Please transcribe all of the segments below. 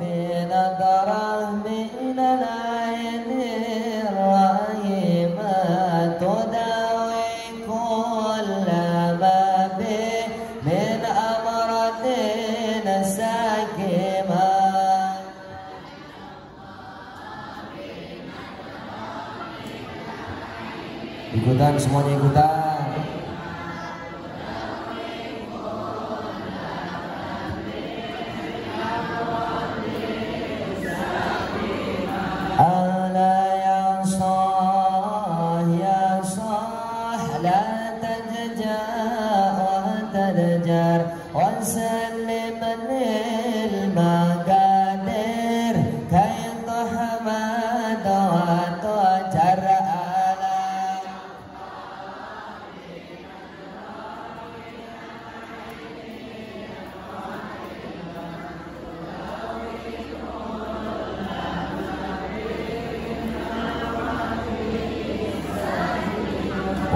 بنظرة من العين الرحيمة تداوي كل ما به من أمراض ساكمة. Ikutan, semuanya ikutan. وسلم للمقادير كي تحمد وتجر على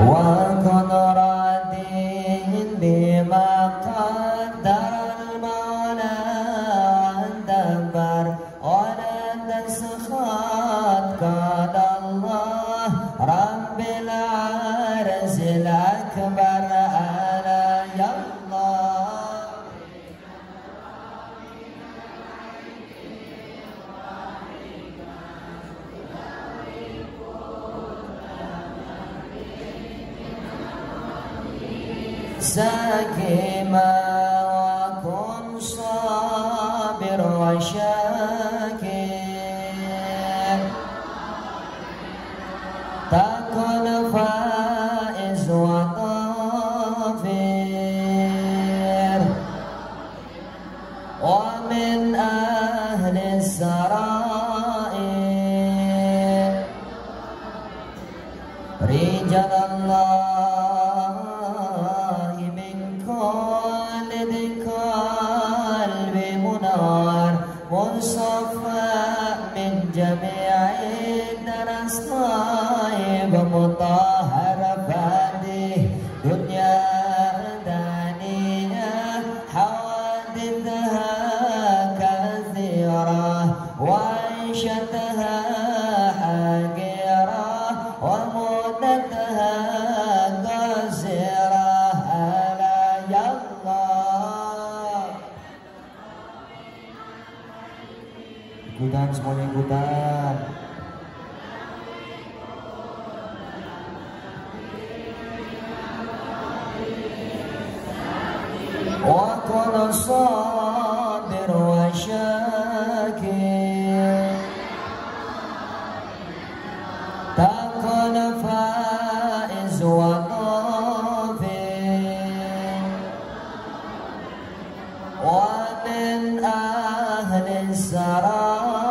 وكن راضين بما قدر المولى والدبر ولا تسخط قال الله رب العرش الأكبر ألا يا الله. ساكما وكن صابر وشاكر تكن فائز وظافر ومن أهل السرائر رجال الله مصفى من جميع الدرس طيب مطهر فاده دنيا دانية حوادثها كثيرة وعيشتها حقيرة ومدتها قصيرة ألا يا الله. Ikutan, semuanya ikutan. Wa kun sabir wa syakir takun faiz wa dhafir wa min ahli السرائر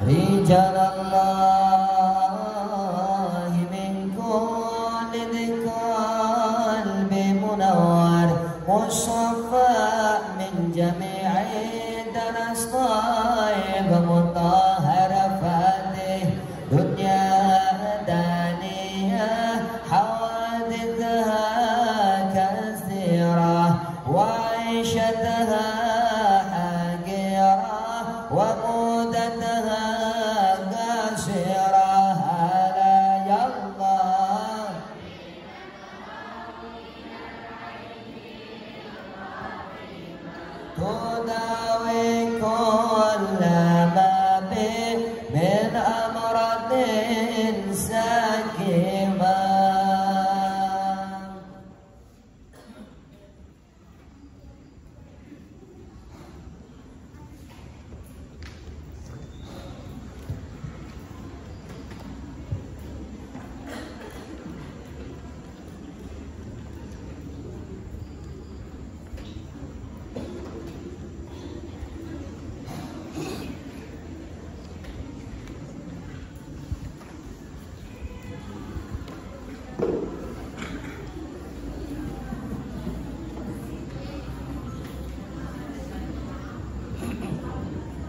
رجال الله من كل ذي قلب منور مصفى من جميع درس طيب مطهر فاتح دنيا دانية حوادثها كثيرة وعيشتها حقيرة ومدتها قصيرة ألا يا الله. تداوي كل ما به من أمراض ساكمة.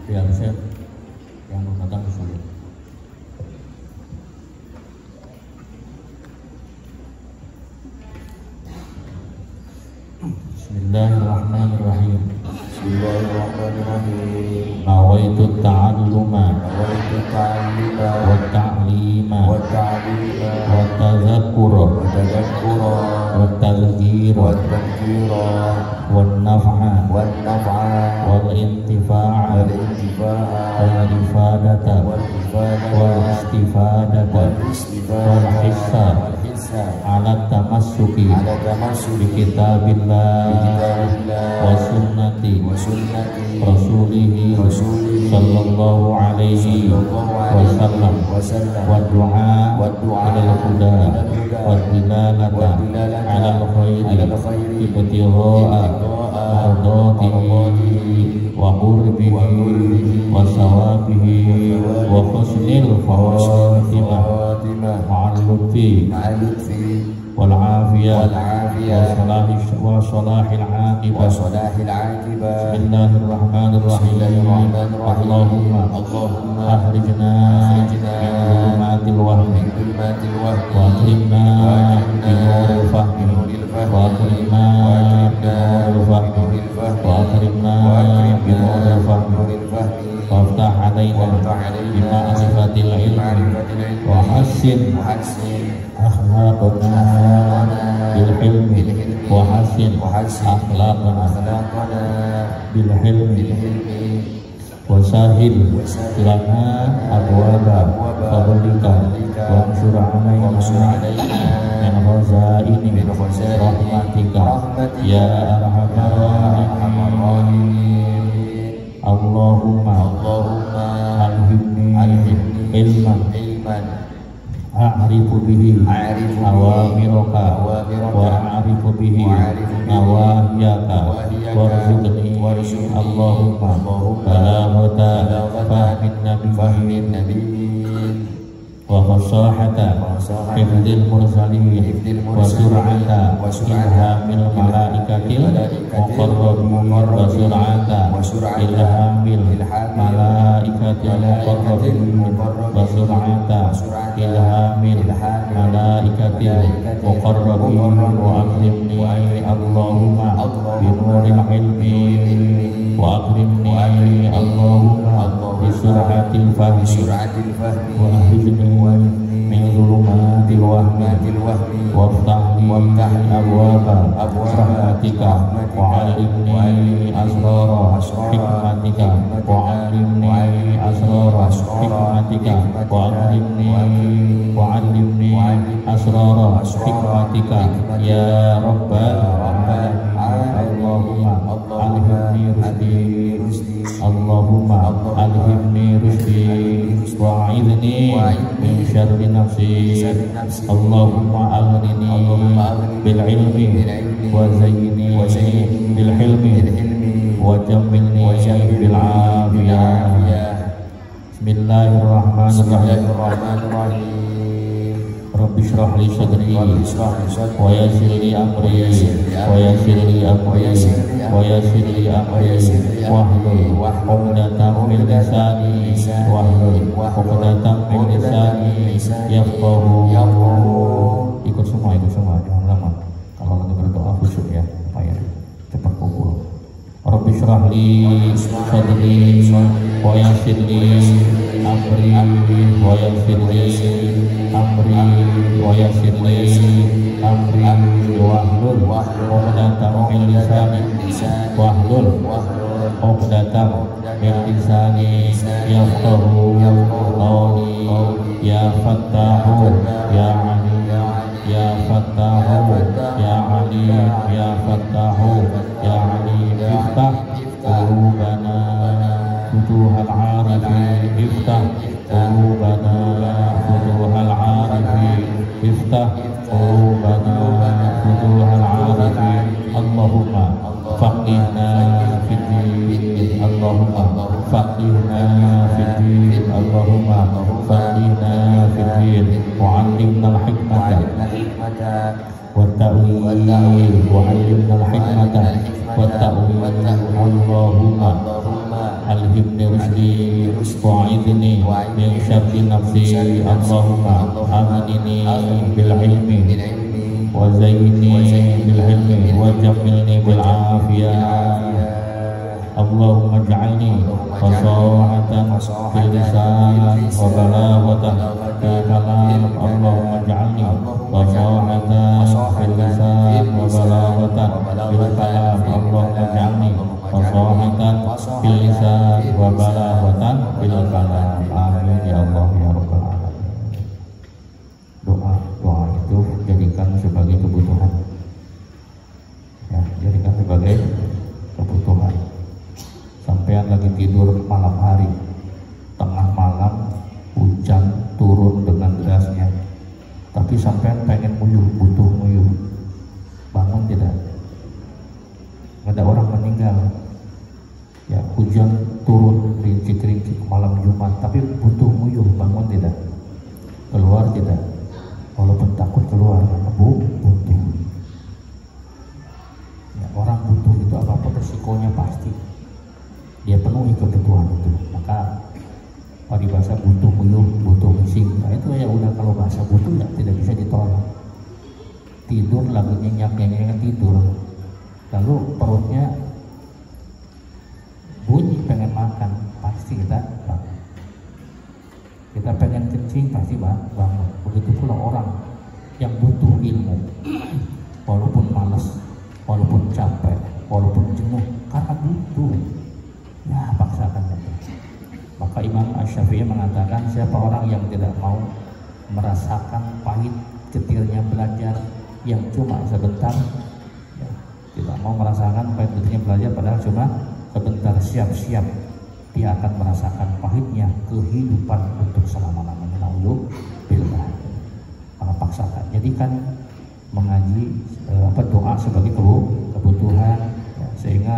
Yang Chef yang datang ke sini. Bismillah. Bismillahirrahmanirrahim. Bismillahirrahmanirrahim. Nawaitu ta'alluma Nawaitu ta'alluma wa ta'lima wa ta'lima wa tadhakkura wa tadhakkura wa tadhkira wa tadhkira wan naf'a wan naf'a wal intifa'a wal intifa'a wal ifadata wal ifadata wal istifadata wal wal istifadata hissa wal hissa ala tamassuki ala bi tamassuki kitabillah wa sunnati wa sunnati rasulihi Rasulihi sallallahu alaihi wasallam wa du'a ilal huda wa dilalata ala al-khairi ibtigha'a mardatihi wa qurbihi wa sawabihi wa husnil khawatimah ma'al lutfi wal afiyah wa salahil aqibah. Bismillahirrahmanirrahim. Allahumma akhrijna min dhulumatil wahmi wa akrimna bi nuril fahmi wa akrimna bi nuril fahmi wa akrimna bi nuril fahmi wa aftah alaina bi ma'rifatil ilmi wa hassin akhlaqana bil hilmi wa hassin akhlaqana bil hilmi wa sahil lana abwaba fadlika wa ansur alaina min khazaini rahmatika ya arhamar rahimin. Allahumma alhimni ilman a'rifu bihi awamiraka wa a'rifu bihi nawahiyaka warzuqni Allahumma balaghata fahmin nabiyyin wa fasahata hifdzil mursalin wa sur'ata ilhamil malaikatil muqarrabin wa sur'ata ilhamil malaikatil muqarrabin wa sur'ata ilhamil malaikatil muqarrabin wa akrimni Allahumma bi nuril ilmi wa akrimni Allahumma bi sur'atil fahmi wa ahrijni min dhulumatil wahmi waftah li abwaba rahmatika wa 'allimni asrara hikmatika wa 'allimni asrara hikmatika wa 'allimni asrara hikmatika ya rabbal alamin. Allahumma alhimni rusdi wa a'idhni min syarri nafsi. Allahumma aghnini bil ilmi wa zayyini bil hilmi wa jammilni bil afiyah. Bismillahirrahmanirrahim. Rabbi shrah li sadri wa yassir li amri wa yassir li amri wa yassir li amri wahlul 'uqdatam min lisani wahlul 'uqdatam min lisani yafqahu. Ikut semua jangan lama. Kalau lagi berdoa khusyuk ya, supaya cepat kumpul. Rabbi shrah li sadri wa yassir li amri wa yassir li amri wa yassir li amri wahlul 'uqdatam min lisani wahlul 'uqdatam min lisani yafqahu qawli ya fattahu ya alim ya fattahu ya alim ya fattahu ya alim. Iftah qulubana futuhal arifin iftah qulubana futuhal arifin iftah qulubana futuhal arifin. Allahumma faqihna fiddin Allahumma faqihna fiddin Allahumma faqihna fiddin wa 'allimna al-hikmata wa ta'wil wa 'allimna al-hikmata wa ta'wil. Allahumma alhimni rusdi wa 'idni min syarri nafsi. Allahumma aghnini bil ilmi وزيني بالعلم وجملني بالعافية اللهم اجعلني فصاحة في اللسان وبلاغة في الكلام اللهم اجعلني فصاحة في اللسان وبلاغة في الكلام اللهم اجعلني فصاحة في اللسان وبلاغة في الكلام amin ya Allah ya Rabbal alamin. Doa itu jadikan sebagai kebutuhan ya, jadikan sebagai kebutuhan. Sampean lagi tidur malam hari, tengah malam hujan turun dengan derasnya, tapi sampean pengen nguyuh, butuh nguyuh, bangun tidak? Ada orang meninggal ya, hujan turun rintik-rintik malam Jumat, tapi butuh nguyuh, bangun tidak? Keluar tidak? Walaupun takut keluar, butuh ya, orang butuh itu apa-apa resikonya pasti dia penuhi kebutuhan itu. Maka paribasa butuh nguyuh, butuh ngising, nah itu ya udah, kalau bahasa butuh ya tidak bisa ditolak. Tidur lagi nyenyak-nyenyak tidur, lalu perutnya bunyi pengen makan, pasti kita bangun. Kita pengen kencing pasti bangun. Begitu pula orang yang butuh ilmu, walaupun malas, walaupun capek, walaupun jenuh, karena butuh ya paksakan saja. Maka Imam Asy-Syafi'i mengatakan, siapa orang yang tidak mau merasakan pahit getirnya belajar yang cuma sebentar ya, tidak mau merasakan pahit getirnya belajar padahal cuma sebentar, siap-siap dia akan merasakan pahitnya kehidupan untuk selama-lamanya. Naudzubillah. Maka paksakan, jadikan mengaji doa sebagai kebutuhan ya, sehingga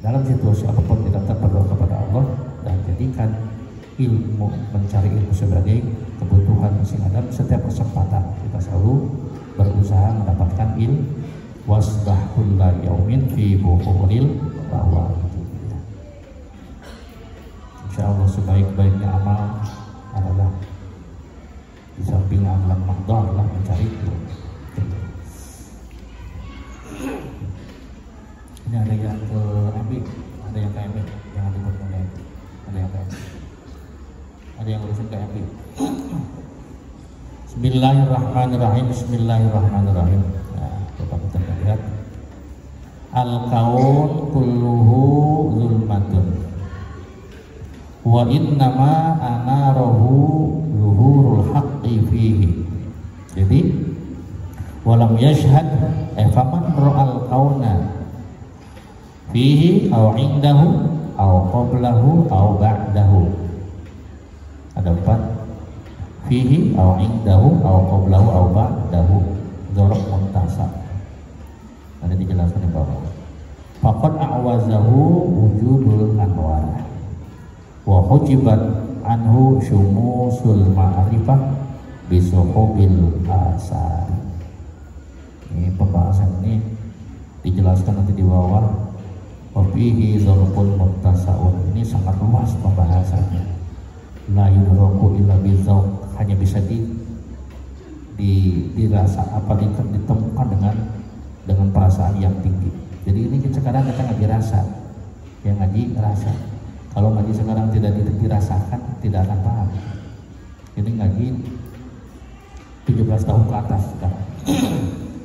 dalam situasi apapun kita tetap berdoa kepada Allah, dan jadikan ilmu, mencari ilmu sebagai kebutuhan, sehingga dalam setiap kesempatan kita selalu berusaha mendapatkan ilmu. Wasbahul yaumin fi buhuril bahwa itu ya. Insya Allah sebaik-baiknya amal adalah di samping amalan mahdoh adalah mencari ilmu. Ini ada yang ke MB, ada yang ke MB, jangan lupa mulai. Ada yang ke MB, ada yang urusan ke MB. Bismillahirrahmanirrahim. Bismillahirrahmanirrahim. Nah, coba kita lihat. Al-kaun kulluhu zulmatun wa innama anarahu zuhurul haqqi fihi. Jadi walam yashhad faman ra'al kauna fihi aw indahu aw qablahu aw ba'dahu. Ada 4. Fihi aw indahu aw qablahu aw ba'dahu, dzaraf muntasab. Ada dijelaskan di bawah. Faqad a'wazahu wujudul anwar wa hujibat anhu syumusul ma'rifah bisuhubil asar. Ini pembahasan ini dijelaskan nanti di bawah. Wafihi zarful muttasaun, ini sangat luas pembahasannya. La yudraku illa bizauq, hanya bisa dirasa apa ditemukan dengan perasaan yang tinggi. Jadi ini sekarang kita ngaji rasa, yang ngaji rasa. Kalau ngaji sekarang tidak dirasakan, tidak akan paham. Jadi ngaji 17 tahun ke atas sekarang.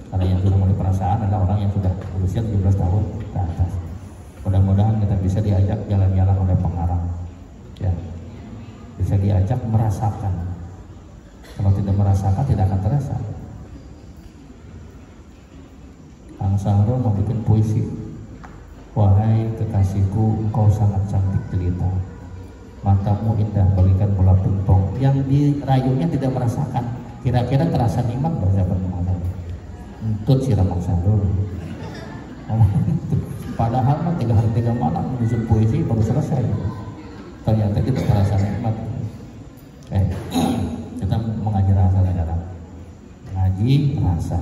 Karena yang sudah mulai perasaan adalah orang yang sudah berusia 17 tahun ke atas. Mudah-mudahan kita bisa diajak jalan-jalan oleh pengarang, ya, bisa diajak merasakan. Kalau tidak merasakan, tidak akan terasa. Kang Sahrul membuat puisi. Wahai kekasihku, engkau sangat cantik jelita, matamu indah bagaikan bola pingpong. Yang dirayunya tidak merasakan, kira-kira terasa nikmat bahasa pendengar. Untuk siram Kang Sahrul. Padahal mah 3 hari 3 malam menyusun puisi baru selesai. Ternyata kita terasa nikmat. Kita mengaji rasa sekarang. Ngaji rasa.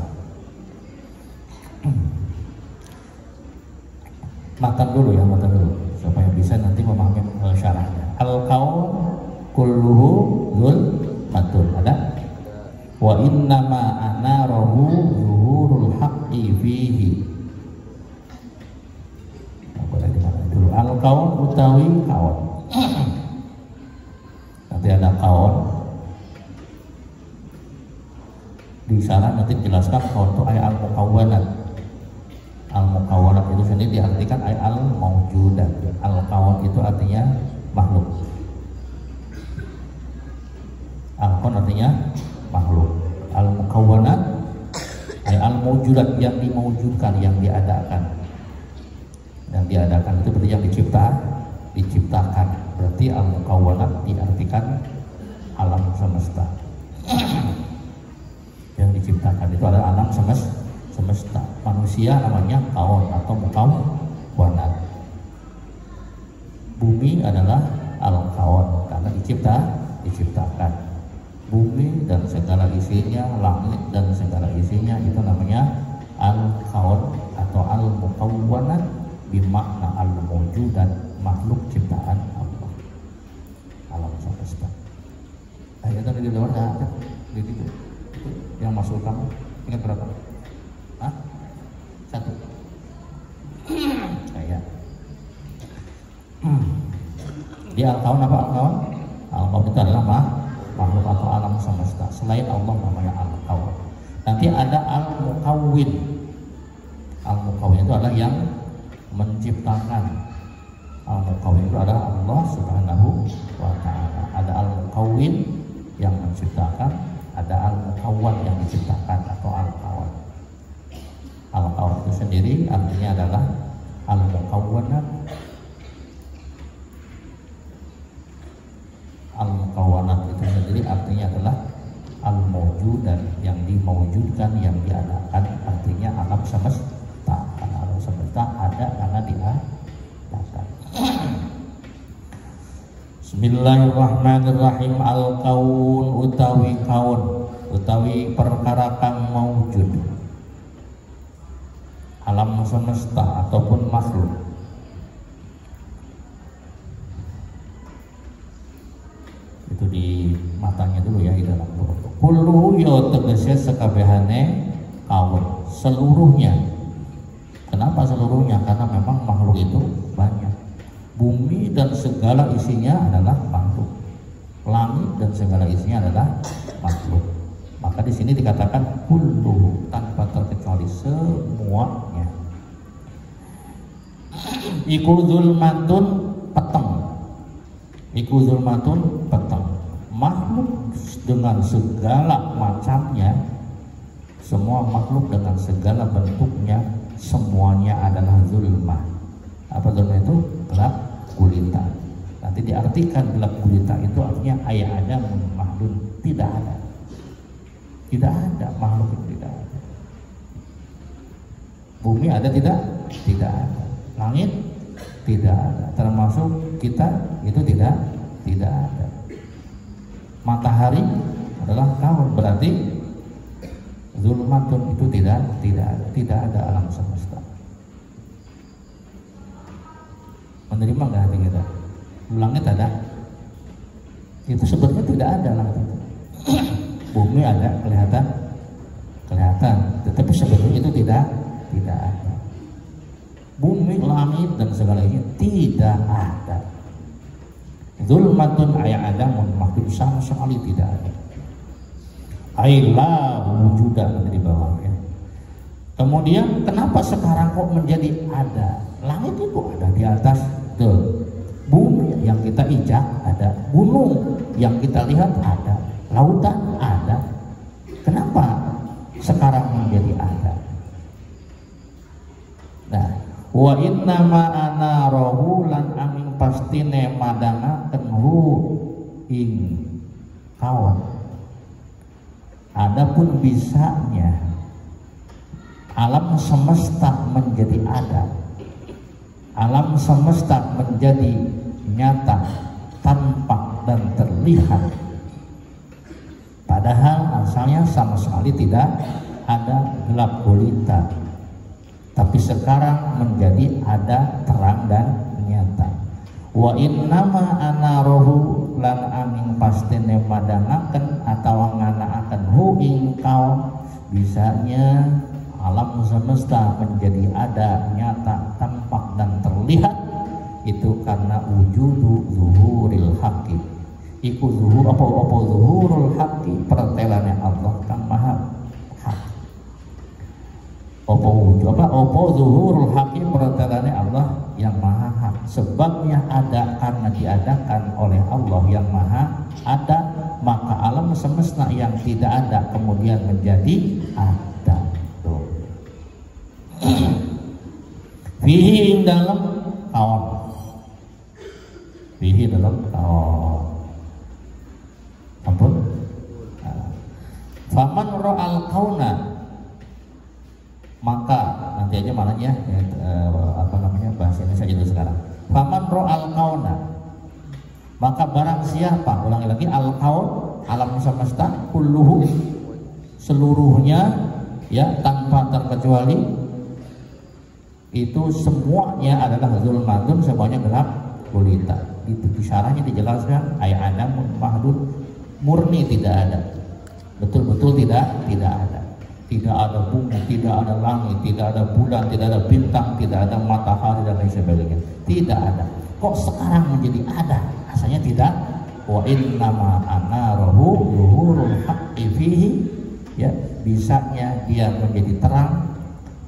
Matan dulu supaya bisa nanti memahami syarahnya. Al-kaun kulluhu dzul matun. Ada? Wa innama anarahu zuhurul haqqi fihi. Boleh dimana dulu? Al-kaun utawi kaun. Nanti ada kaun. Di sana nanti jelaskan kaun itu ay al-mukawwanat. Al-mukawwanat itu sendiri diartikan ay al-mawjudat. Al-kaun itu artinya makhluk. Al-kaun artinya makhluk. Al-mukawwanat ay al-mawjudat, yang dimawujudkan, yang diadakan. Yang diadakan itu berarti yang diciptakan. Berarti al-mukawwanat diartikan alam semesta. Yang diciptakan itu adalah alam semesta. Manusia namanya kaun atau mukawwanat. Bumi adalah al-kaun karena diciptakan. Bumi dan segala isinya, langit dan segala isinya itu namanya al-kaun atau al-mukawwanat, bimakna al-mawjudat, makhluk ciptaan Allah, alam semesta. Itu di luar ada di situ. Yang masuk kamu ingat berapa? Hah? 1. Kayak di al-kaun apa al-kaun? Al-kaun itu adalah makhluk atau alam semesta. Selain Allah namanya al-kaun. Nanti ada al-mukawwin. Al-mukawwin itu adalah yang menciptakan. Al-mukawwin itu adalah Allah Subhanahu wa ta'ala. Ada al-mukawwin yang menciptakan, ada al-mukawwan yang diciptakan atau al-kawan. Al-kawan itu sendiri artinya adalah al-mukawwanat. Al-mukawwanat itu sendiri artinya adalah al-mawjudan, yang dimawujudkan, yang diadakan. Artinya alam semesta. Alam semesta ada karena diadakan. Bismillahirrahmanirrahim. Al-kaun utawi kaun, utawi perkara kang maujud, alam semesta ataupun makhluk. Itu di matanya dulu ya, di dalam huruf. Kullu yo tegese sekabehane kaun, seluruhnya. Kenapa seluruhnya? Karena memang makhluk itu banyak. Bumi dan segala isinya adalah makhluk. Langit dan segala isinya adalah makhluk. Maka di sini dikatakan kullu, tanpa terkecuali, semuanya. Iku zulmatun peteng. Iku zulmatun peteng. Makhluk dengan segala macamnya, semua makhluk dengan segala bentuknya, semuanya adalah zulmah. Apa zulmah itu? Gelap gulita. Nanti diartikan gelap gulita itu artinya ayah ada mahdun, tidak ada. Tidak ada, makhluk itu tidak ada. Bumi ada tidak? Tidak ada. Langit tidak ada. Termasuk kita itu tidak ada. Matahari adalah kaun, berarti zulmatun itu tidak ada alam semesta. Menerima nggak hati kita? Langit ada, itu sebenarnya tidak ada langit itu. Bumi ada, kelihatan, tetapi sebenarnya itu tidak ada. Bumi, langit dan segala ini tidak ada. Zulmatun ayat ada, makhluk sama sekali tidak ada. Ailah wujudan di bawahnya. Kemudian kenapa sekarang kok menjadi ada? Langit itu ada di atas, tuh. Bumi yang kita injak ada, gunung yang kita lihat ada, lautan ada. Kenapa sekarang menjadi ada? Nah, wa inna ma ana rohu lan aming pastine madana kenhu ing kawan. Adapun bisanya alam semesta menjadi ada, alam semesta menjadi nyata, tampak dan terlihat, padahal asalnya sama sekali tidak ada, gelap gulita, tapi sekarang menjadi ada, terang dan nyata. Wa innama anarohu lan aming pastine madanaken atawa nganakaken hu ing bisanya alam semesta menjadi ada, nyata, tampak dan terlihat itu karena wujudu zuhuril haqqi. Iku zuhur apa zuhurul haqqi, pertelane Allah kang maha hak. Apa zuhurul haqqi, pertelane Allah yang maha hak. Sebabnya ada karena diadakan oleh Allah yang maha ada, maka alam semesta yang tidak ada kemudian menjadi ada. Tuh. Fihi dalam kawan, fihi dalam kawan. Ampun. Faman ra'al kauna, maka nanti aja malahnya ya, apa namanya bahasa Indonesia itu sekarang. Faman ra'al kauna, maka barang siapa, ulangi lagi, al kaun alam semesta kulluhu seluruhnya ya tanpa terkecuali itu semuanya adalah zulmatun, semuanya gelap gulita. Itu isyaratnya dijelaskan ayat Adam mahdud murni tidak ada, betul-betul tidak ada. Tidak ada bumi, tidak ada langit, tidak ada bulan, tidak ada bintang, tidak ada matahari dan lain sebagainya. Tidak ada. Kok sekarang menjadi ada? Asalnya tidak. Wa innama anarahu zuhurul haqqi fihi. Ya, bisanya dia menjadi terang,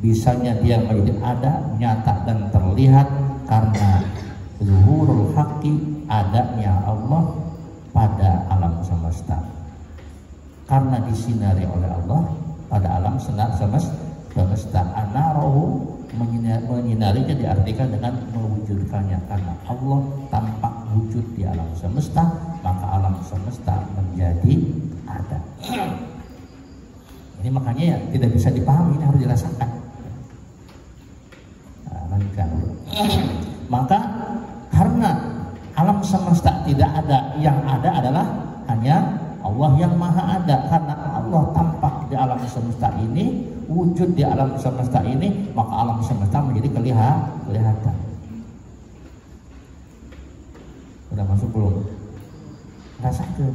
bisanya dia menjadi ada, nyata dan terlihat karena zuhurul haqqi, adanya Allah pada alam semesta. Karena disinari oleh Allah pada alam semesta. Anarahu menyinarinya diartikan dengan mewujudkannya, karena Allah tampak wujud di alam semesta, maka alam semesta menjadi ada. Ini makanya ya tidak bisa dipahami, ini harus dirasakan. Maka karena alam semesta tidak ada, yang ada adalah hanya Allah yang maha ada. Karena Allah tampak di alam semesta ini, wujud di alam semesta ini, maka alam semesta menjadi kelihatan. Udah masuk belum? Rasakan,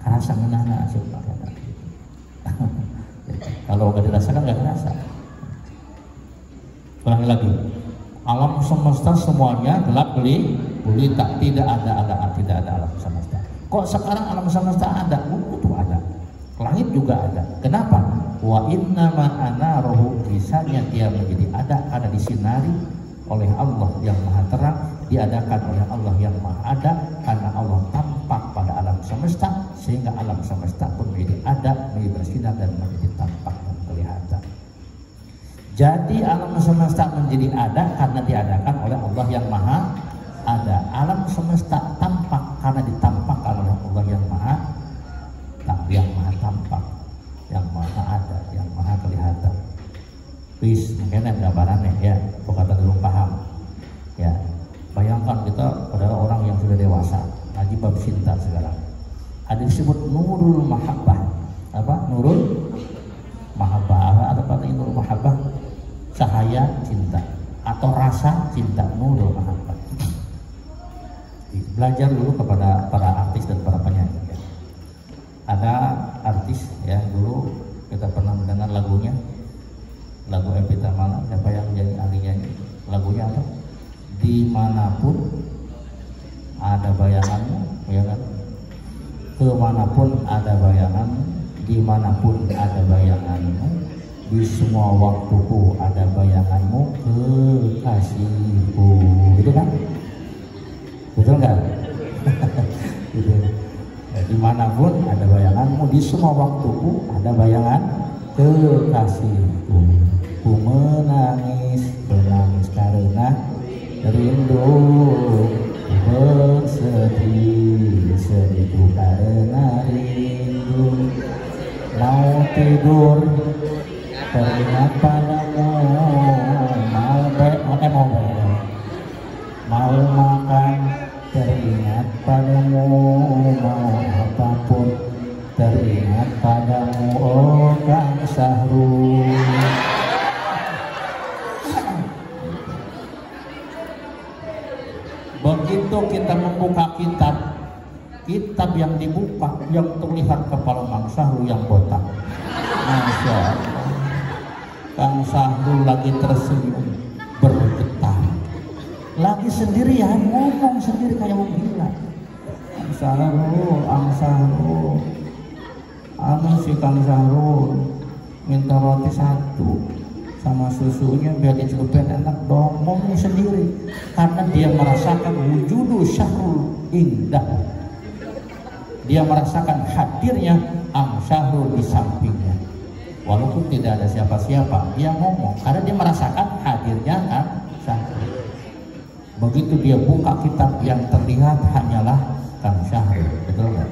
rasa menana sumpah. Kalau nggak dirasakan nggak terasa. Ulangi lagi, alam semesta semuanya gelap gulita, tidak ada alam semesta. Kok sekarang alam semesta ada? Itu ada. Langit juga ada. Kenapa? Wa innama anarahu, bisanya dia menjadi ada karena disinari oleh Allah yang maha terang, diadakan oleh Allah yang maha ada, karena Allah tampak pada alam semesta sehingga alam semesta pun menjadi ada, menjadi bersinar dan menjadi tampak dan kelihatan. Jadi alam semesta menjadi ada karena diadakan oleh Allah yang maha ada. Alam semesta tampak karena ditampakkan oleh Allah yang maha tampak, yang maha ada, yang maha kelihatan. Please, mungkin ada gambarannya ya, bukan belum paham. Ya, bayangkan kita adalah orang yang sudah dewasa, ngaji bab cinta sekarang. Ada disebut nurul mahabbah. Apa? Nurul mahabbah. Ada pada nurul mahabbah, cahaya cinta atau rasa cinta, nurul mahabbah. Belajar dulu kepada para artis dan para penyanyi. Ya. Ada artis ya, dulu kita pernah mendengar lagunya, lagu Evita Mala, siapa yang jadi ahlinya? Lagunya apa? Dimanapun ada bayanganmu, ya kan? Kemanapun ada bayanganmu, dimanapun ada bayanganmu, di semua waktuku ada bayanganmu, kekasihku, gitu kan? Betul nggak? Gitu. Dimanapun ada bayanganmu, di semua waktuku ada bayangan kekasihku. Ku menangis karena rindu, bersedih karena rindu. Mau tidur teringat padamu, mau makan teringat padamu, mau apapun teringat padamu, oh Kang Sahrul. Begitu kita membuka kitab yang dibuka, yang terlihat kepala Kang Sahrul yang botak. Masya Allah. Kang Sahrul lagi tersenyum bergetar, lagi sendirian ngomong sendiri kayak mau gila. Kang Sahrul, anu si Kang Sahrul minta roti 1 sama susunya biar dicelupin enak dong. Ngomong sendiri karena dia merasakan wujudu Syahrul indah. Dia merasakan hadirnya Ang Syahrul di sampingnya. Walaupun tidak ada siapa-siapa, dia ngomong karena dia merasakan hadirnya Ang Syahrul. Begitu dia buka kitab, yang terlihat hanyalah Kang Syahrul. Betul nggak?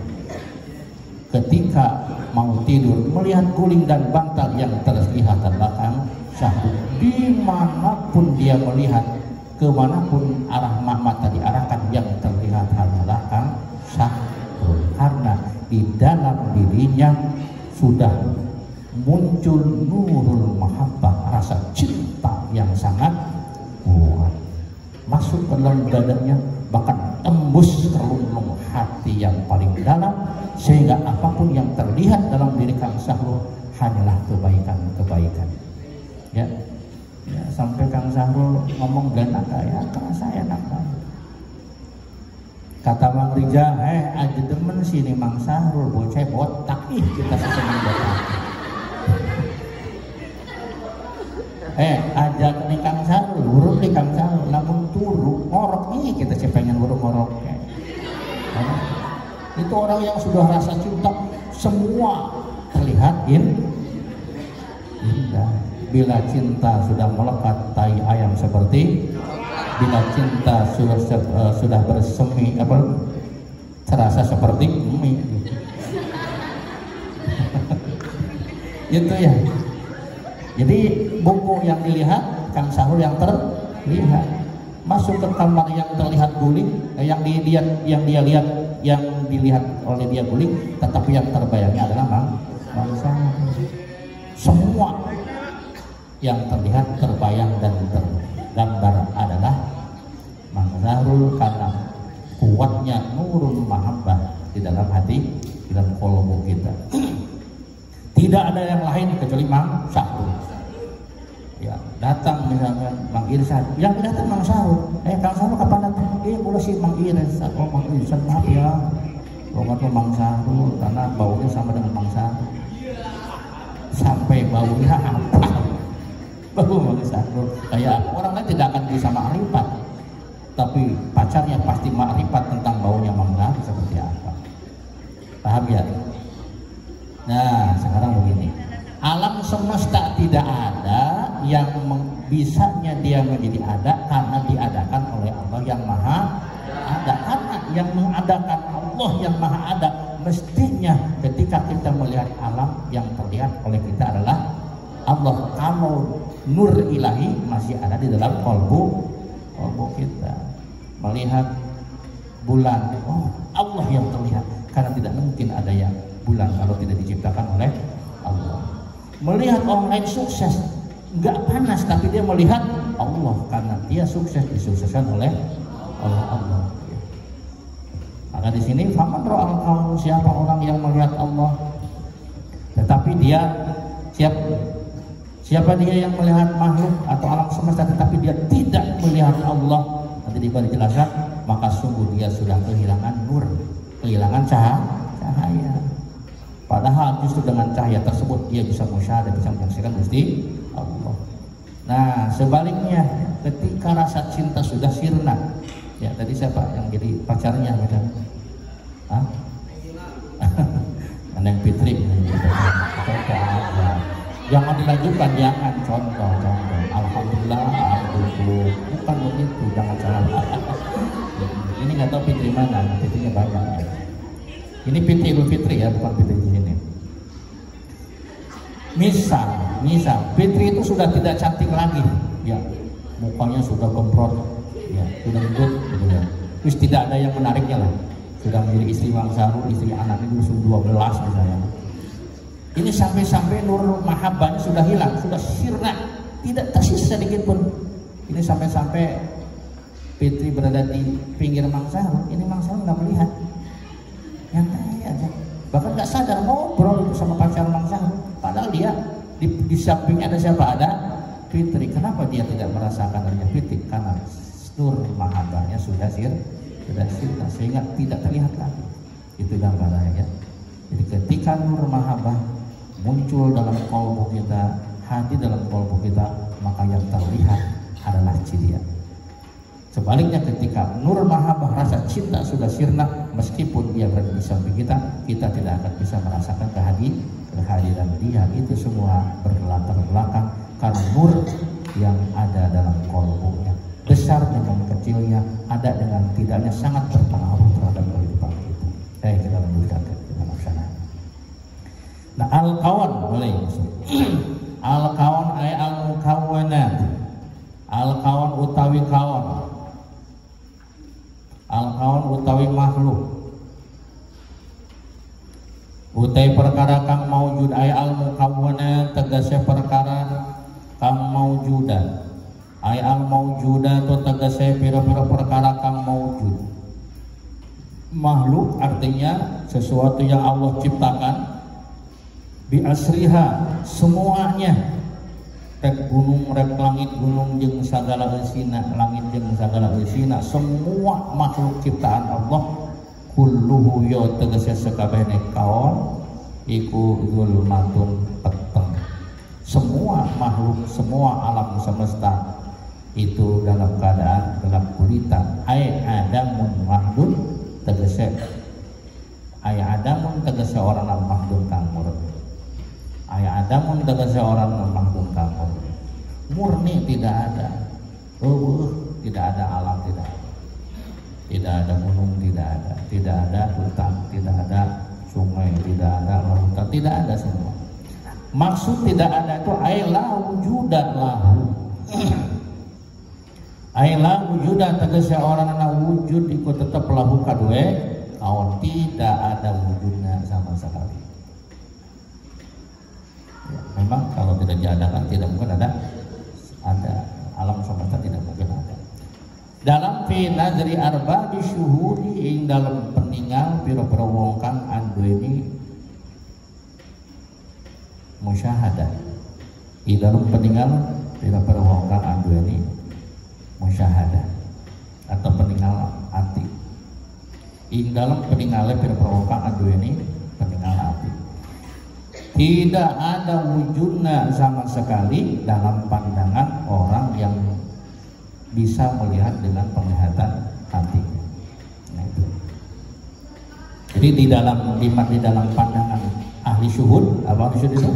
Ketika mau tidur melihat guling dan bantal yang terlihat adalah Kang Syahrul. Dimanapun dia melihat, kemanapun arah mata diarahkan, yang terlihat hanyalah Kang Syahrul. Karena di dalam dirinya sudah muncul nurul mahabbah, rasa cinta yang sangat kuat masuk ke dalam dadanya, bahkan tembus ke relung hati yang paling dalam, sehingga apapun yang terlihat dalam diri Kang Syahrul hanyalah kebaikan-kebaikan. Ya, sampai Kang Syahrul ngomong gak enak, ya kerasa enak banget. Kata Bang Rija, aja demen sini Mang Syahrul, bocah botak, kita seneng botak. Ajak nih Kang Syahrul, buruk nih Kang Syahrul, namun turu ngorok nih, kita sih pengen buruk ngorok. Itu orang yang sudah rasa cinta, semua terlihat indah. Bila cinta sudah melekat tai ayam seperti, bila cinta sudah bersemi terasa seperti mie. Itu ya. Jadi buku yang dilihat Kang Syahrul yang terlihat, masuk ke kamar yang terlihat guling, yang dilihat oleh dia guling, tetapi yang terbayangnya adalah Mang Syahrul. Semua yang terlihat, terbayang dan tergambar adalah Mang Syahrul, karena kuatnya nurul mahabbah di dalam hati, di dalam kolbu kita. Tidak ada yang lain kecuali Mang Syahrul. Ya, datang misalkan Mang Irsyad, yang datang Mang Syahrul. Kang Syahrul kapan datang? Boleh sih Mang Irsyad. Oh Mang Irsyad, maaf ya, bukan Mang Syahrul, karena baunya sama dengan Mang Syahrul. Sampai baunya apa? Bau Mang Syahrul. Kayak orang lain tidak akan bisa ma'rifat, tapi pacarnya pasti ma'rifat tentang baunya Mang Syahrul seperti apa. Paham ya? Nah, sekarang begini, alam semesta tidak ada yang bisanya dia menjadi ada karena diadakan oleh Allah yang maha ada. Karena yang mengadakan Allah yang maha ada, mestinya ketika kita melihat alam, yang terlihat oleh kita adalah Allah. Kalau nur ilahi masih ada di dalam kolbu kita, melihat bulan, oh Allah yang terlihat, karena tidak mungkin ada yang bulan kalau tidak diciptakan oleh Allah. Melihat orang lain sukses, nggak panas, tapi dia melihat Allah karena dia sukses, disukseskan oleh Allah. Maka di sini faman ra'al qaum, siapa orang yang melihat Allah, tetapi dia siapa dia yang melihat makhluk atau alam semesta tetapi dia tidak melihat Allah, nanti diberi jelaskan, maka sungguh dia sudah kehilangan nur, kehilangan cahaya. Padahal justru dengan cahaya tersebut dia bisa musyahadah, bisa menyaksikan Gusti Allah. Nah, sebaliknya ketika rasa cinta sudah sirna, ya tadi siapa yang jadi pacarnya misalnya? Neng Fitri. Jangan dilanjutkan, jangan contoh. Alhamdulillah, bukan begitu, jangan salah. Ini nggak tahu Fitri mana, Fitrinya banyak ya. Ini Fitri ya, bukan Fitri di sini. Misal Fitri itu sudah tidak cantik lagi, ya, mukanya sudah gemprot, ya, sudah gendut, gitu ya. Terus tidak ada yang menariknya lah. Sudah menjadi istri Mang Syahrul, istri anaknya itu 12 misalnya. Ini sampai nur mahabbahnya sudah hilang, sudah sirna, tidak tersisa sedikit pun. Ini sampai Fitri berada di pinggir Mang Syahrul, ini Mang Syahrul nggak melihat. Nyantai aja, bahkan nggak sadar ngobrol sama pacar Mang Syahrul, Padahal dia di sampingnya ada siapa? Ada Fitri. Kenapa dia tidak merasakan adanya Fitri? Karena nur mahabbahnya sudah sirna, sehingga tidak terlihat lagi. Itu gambarannya. Jadi ketika nur mahabbah muncul dalam kalbu kita, hati dalam kalbu kita, maka yang terlihat adalah cilia. Sebaliknya ketika nur mahabbah, rasa cinta sudah sirna, meskipun dia berada di samping kita, kita tidak akan bisa merasakan kehadiran dia. Itu semua berlatar belakang karena nur yang ada dalam kalbunya. Besar dengan kecilnya, ada dengan tidaknya, sangat berpengaruh terhadap kehidupan kita. Kita lanjutkan kita laksana. Nah, al-kawan boleh. Al-kawan ay al-mukawanat. Al-kawan utawi kawan. Al-kawan utawi makhluk. Utai perkara kang maujud ay al-mukawanat, tegese perkara kang maujudan. Ay al-maujudan tu tegese pira-pira perkara kang maujud. Makhluk artinya sesuatu yang Allah ciptakan. Bi asriha semuanya. Rek gunung, rek langit gunung jeung sagala eusina, langit jeung sagala eusina, semua makhluk ciptaan Allah kulluhu ya tegese sakabehna kaon iku zulmatun peteng. Semua makhluk, semua alam semesta itu dalam keadaan gelap gulita. Ay adamun mahdun tegese, ay adamun tegese orang mahdun kang murni. Ay adamun tegese orang mahdun kang murni. Murni tidak ada, tidak ada alam, tidak ada gunung, tidak ada hutan, tidak ada sungai, tidak ada lautan, tidak ada semua. Maksud tidak ada itu ay la wujuda lahu. Aila wujudan tegese orang anak wujud ikut tetap lahu kadue kawan, tidak ada wujudnya sama sekali. Ya, memang kalau tidak diadakan tidak mungkin ada alam semesta, tidak mungkin ada. Dalam fi nazri arba disyuhudi ing dalam peninggal pira-pira wong kang anduweni musyahadah. Di dalam peninggal pira-pira wong kang anduweni musyahadah atau peninggal hati. Ing dalam peninggalnya pira-pira adu ini peninggal hati. Tidak ada wujudnya sama sekali dalam pandangan orang yang bisa melihat dengan penglihatan hati. Nah, itu. Jadi di dalam pandangan ahli syuhud, apa ahli syuhud itu?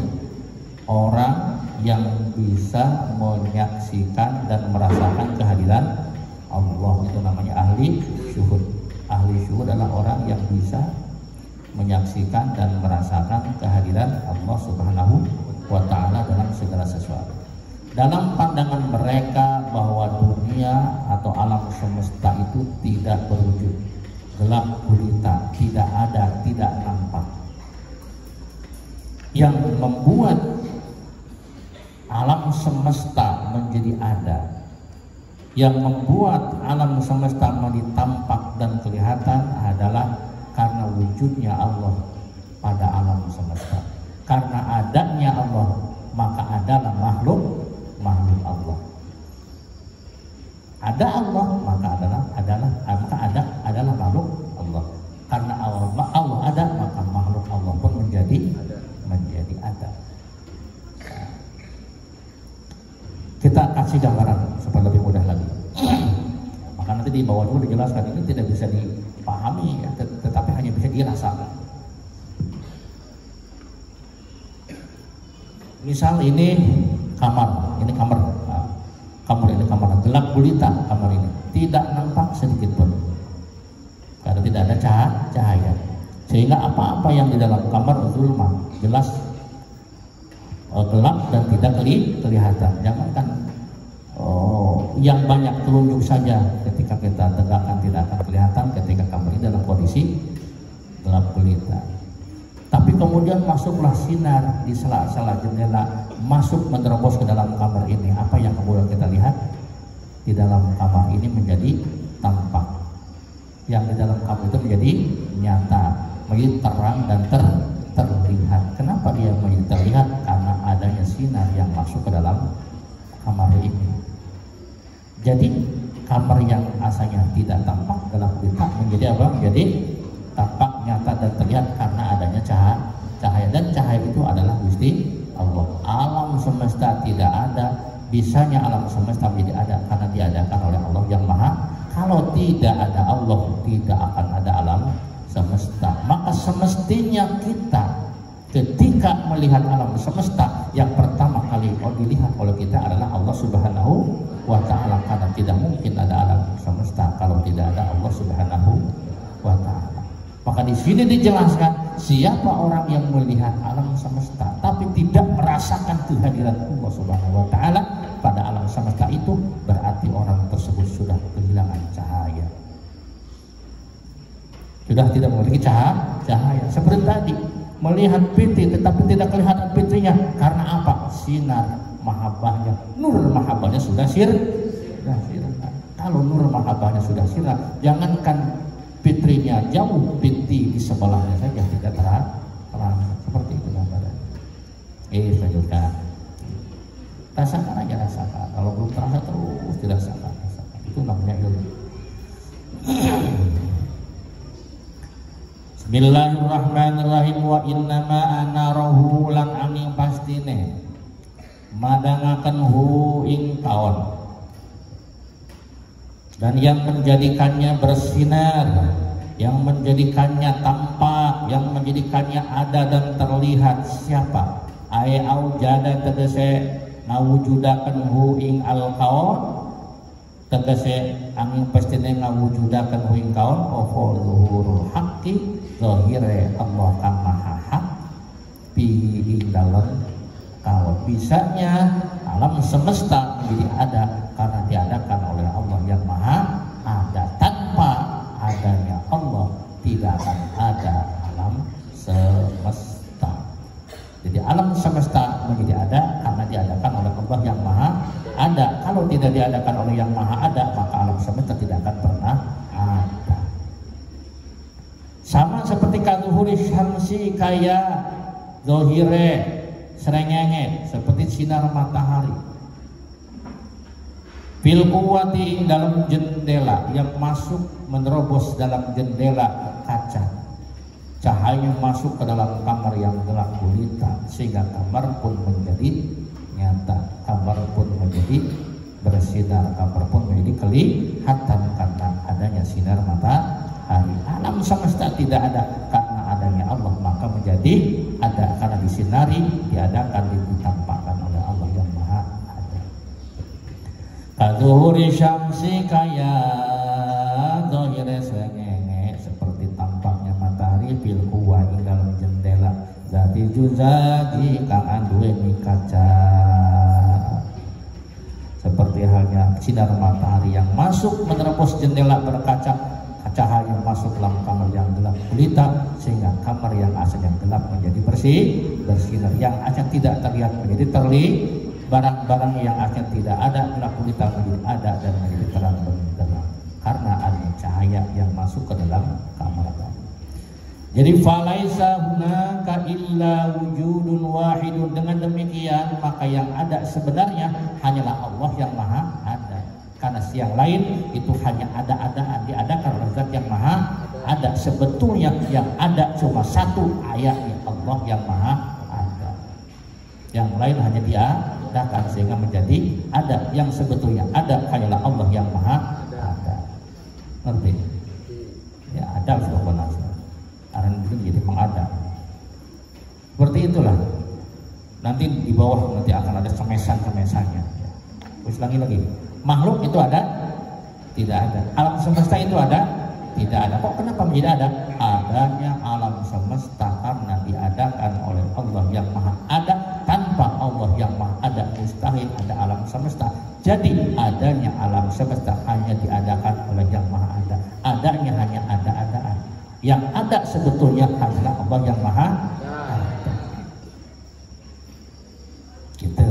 Orang yang bisa menyaksikan dan merasakan kehadiran Allah, itu namanya ahli syuhud. Ahli syuhud adalah orang yang bisa menyaksikan dan merasakan kehadiran Allah Subhanahu wa ta'ala dalam segala sesuatu. Dalam pandangan mereka bahwa dunia atau alam semesta itu tidak berwujud, gelap gulita, tidak ada, tidak nampak. Yang membuat alam semesta menjadi ada, yang membuat alam semesta menjadi tampak dan kelihatan adalah karena wujudnya Allah pada alam semesta. Karena adanya Allah, maka adalah makhluk Allah. Ada Allah, maka adalah makhluk Allah. Karena Allah ada, maka makhluk Allah pun menjadi ada. Kita kasih gambaran supaya lebih mudah lagi. Maka nanti di bawah dulu dijelaskan, ini tidak bisa dipahami ya, tetapi hanya bisa dirasakan. Misal ini kamar, ini kamar gelap gulita, kamar ini tidak nampak sedikit pun karena tidak ada cahaya, sehingga apa-apa yang di dalam kamar zulma, jelas gelap dan tidak kelihatan. Jangankan yang banyak telunjuk saja ketika kita tegakkan tidak akan kelihatan ketika kamar ini dalam kondisi gelap gulita. Tapi kemudian masuklah sinar di sela-sela jendela, masuk menerobos ke dalam kamar ini. Apa yang kemudian kita lihat di dalam kamar ini menjadi tampak, yang di dalam kamar itu menjadi nyata, menjadi terang dan terlihat. Kenapa dia menjadi terlihat? adanya sinar yang masuk ke dalam kamar ini. Jadi kamar yang asalnya tidak tampak dalam kita menjadi apa? Menjadi tampak, nyata dan terlihat karena adanya cahaya, dan cahaya itu adalah Gusti Allah. Alam semesta tidak ada, bisanya alam semesta menjadi ada karena diadakan oleh Allah yang Maha. Kalau tidak ada Allah, tidak akan ada alam semesta. Maka semestinya kita ketika melihat alam semesta, yang pertama kali dilihat oleh kita adalah Allah Subhanahu wa Ta'ala, karena tidak mungkin ada alam semesta kalau tidak ada Allah Subhanahu wa Ta'ala. Maka di sini dijelaskan, siapa orang yang melihat alam semesta tapi tidak merasakan kehadiran Allah Subhanahu wa Ta'ala pada alam semesta itu, berarti orang tersebut sudah kehilangan cahaya, sudah tidak memiliki cahaya. Seperti tadi, melihat piti tetapi tidak kelihatan pitinya, karena apa? Sinar mahabbahnya, nur mahabbahnya sudah sirna. Kalau nur mahabbahnya sudah sirna, jangankan fitrinya jauh, piti di sebelahnya saja tidak terang. Seperti itu gambaran. Lanjutkan. Rasakan aja, rasakan. Kalau belum terasa terus dirasakan. Itu namanya ilmu. Bismillahirrahmanirrahim. Wa innama anarahu lan aning pastine madangaken hu ing taon, dan yang menjadikannya bersinar, yang menjadikannya tampak, yang menjadikannya ada dan terlihat siapa? Ai aujada tegese ngawujudaken hu ing al kaon, tegese angin pastine ngawujudaken hu ing kaon apa zuhurul haqqi, zahire Allah kang maha hak bi ing dalem kaon. Bisanya alam semesta menjadi ada karena diadakan oleh Allah yang maha ada. Tanpa adanya Allah tidak akan ada alam semesta. Jadi alam semesta menjadi ada karena diadakan oleh Allah yang maha ada. Kalau tidak diadakan oleh yang maha ada, maka alam semesta tidak akan pernah ada. Sama seperti kaduhuri syamsi, kaya zohire serengenge seperti sinar matahari, fil quwwati dalam jendela yang masuk menerobos dalam jendela kaca, cahaya masuk ke dalam kamar yang gelap gulita sehingga kamar pun menjadi nyata, kamar pun menjadi bersinar, kamar pun menjadi kelihatan karena adanya sinar matahari. Alam semesta tidak ada karena adanya Allah, maka menjadi ada karena disinari, diadakan, ditampakkan oleh Allah yang maha ada. Kazuhuri syamsi kaya zohire sengenge seperti tampaknya matahari, fil kuwa ing dalam jendela, zati juzaji kang anduweni kaca, seperti halnya sinar matahari yang masuk menerobos jendela berkaca, cahaya masuk dalam kamar yang gelap gulita sehingga kamar yang asalnya gelap menjadi bersinar, yang asalnya tidak terlihat menjadi terlihat, barang-barang yang asalnya tidak ada gelap gulita menjadi ada dan menjadi terang benderang karena adanya cahaya yang masuk ke dalam kamar tadi. Jadi falaisa hunaka illa wujudun wahidun. Dengan demikian maka yang ada sebenarnya hanyalah Allah yang maha ada. Karena siang lain itu hanya ada-adaan, diadakan oleh zat yang maha ada. Sebetulnya yang ada cuma satu, ayatnya Allah yang maha ada. Yang lain hanya diadakan sehingga menjadi ada. Yang sebetulnya ada hanyalah Allah yang maha ada. Ngerti? Ya, ada sudah benar. Karena itu jadi mengada. Seperti itulah. Nanti di bawah nanti akan ada semesan-semesannya. Terus lagi. Makhluk itu ada? Tidak ada. Alam semesta itu ada? Tidak ada. Kok kenapa menjadi ada? Adanya alam semesta karena diadakan oleh Allah yang maha ada. Tanpa Allah yang maha ada mustahil ada alam semesta. Jadi adanya alam semesta hanya diadakan oleh yang maha ada. Adanya hanya ada-adaan. Yang ada sebetulnya hanyalah Allah yang maha ada. Gitu.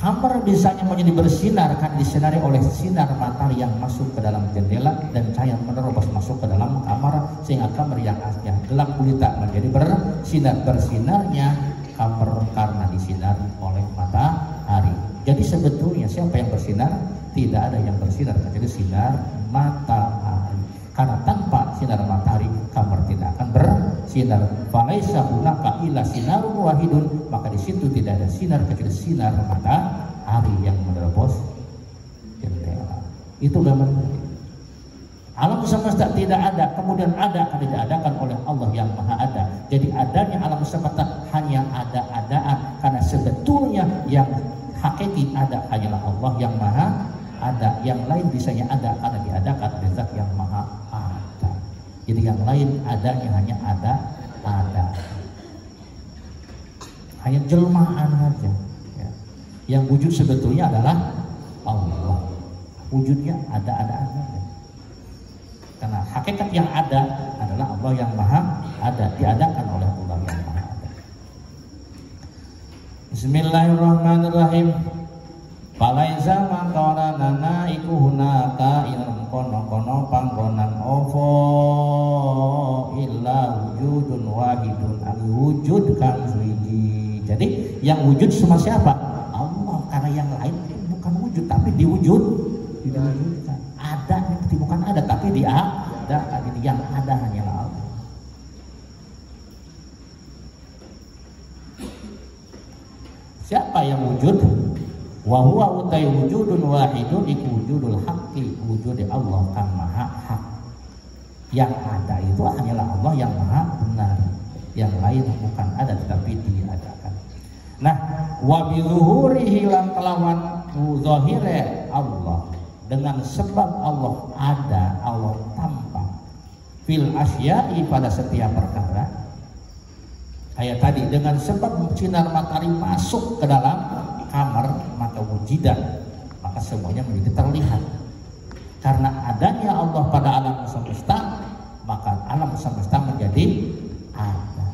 Kamar bisanya menjadi bersinar kan disinari oleh sinar matahari yang masuk ke dalam jendela dan cahaya menerobos masuk ke dalam kamar sehingga kamar yang aslinya gelap gulita menjadi bersinar. Bersinarnya kamar karena disinari oleh matahari. Jadi sebetulnya siapa yang bersinar? Tidak ada yang bersinar kecuali sinar matahari. Karena tanpa sinar matahari kamar tidak akan bersinar. Falaisa hunaka illa sinarun wahidun, maka di situ tidak ada sinar kecuali sinar matahari yang menerobos jendela. Itu gambar. Alam semesta tidak ada, kemudian ada karena diadakan oleh Allah yang Maha Ada. Jadi adanya alam semesta hanya ada-adaan, karena sebetulnya yang hakiki ada hanyalah Allah yang Maha Ada. Yang lain bisanya ada karena diadakan oleh Zat yang Maha Ada. Jadi yang lain adanya hanya ada. Hanya jelmaan saja. Ya. Yang wujud sebetulnya adalah Allah. Wujudnya ada-adaan saja. Karena hakikat yang ada adalah Allah yang Maha Ada, diadakan oleh Allah yang Maha Ada. Bismillahirrahmanirrahim. Falaisa mangkara nana iku hunaka ilm kono panggonan ovo illa wujudun wahidun, al wujud kan suci. Jadi yang wujud cuma siapa? Allah. Karena yang lain bukan wujud tapi diwujudkan. Ada itu bukan ada tapi diadakan. Jadi yang ada hanyalah Allah. Siapa yang wujud? Wa huwa utai wujudun wahidun iku wujudul haqqi, wujud Allah kan maha hak. Yang ada itu hanyalah Allah yang maha benar. Yang lain bukan ada tetapi diadakan. Nah, wa bi zuhurihi lan kelawan zahire Allah, dengan sebab Allah ada, Allah tampak fil asya'i pada setiap perkara. Kayak tadi, dengan sebab sinar matahari masuk ke dalam kamar maka wujidan, maka semuanya menjadi terlihat. Karena adanya Allah pada alam semesta, maka alam semesta menjadi ada.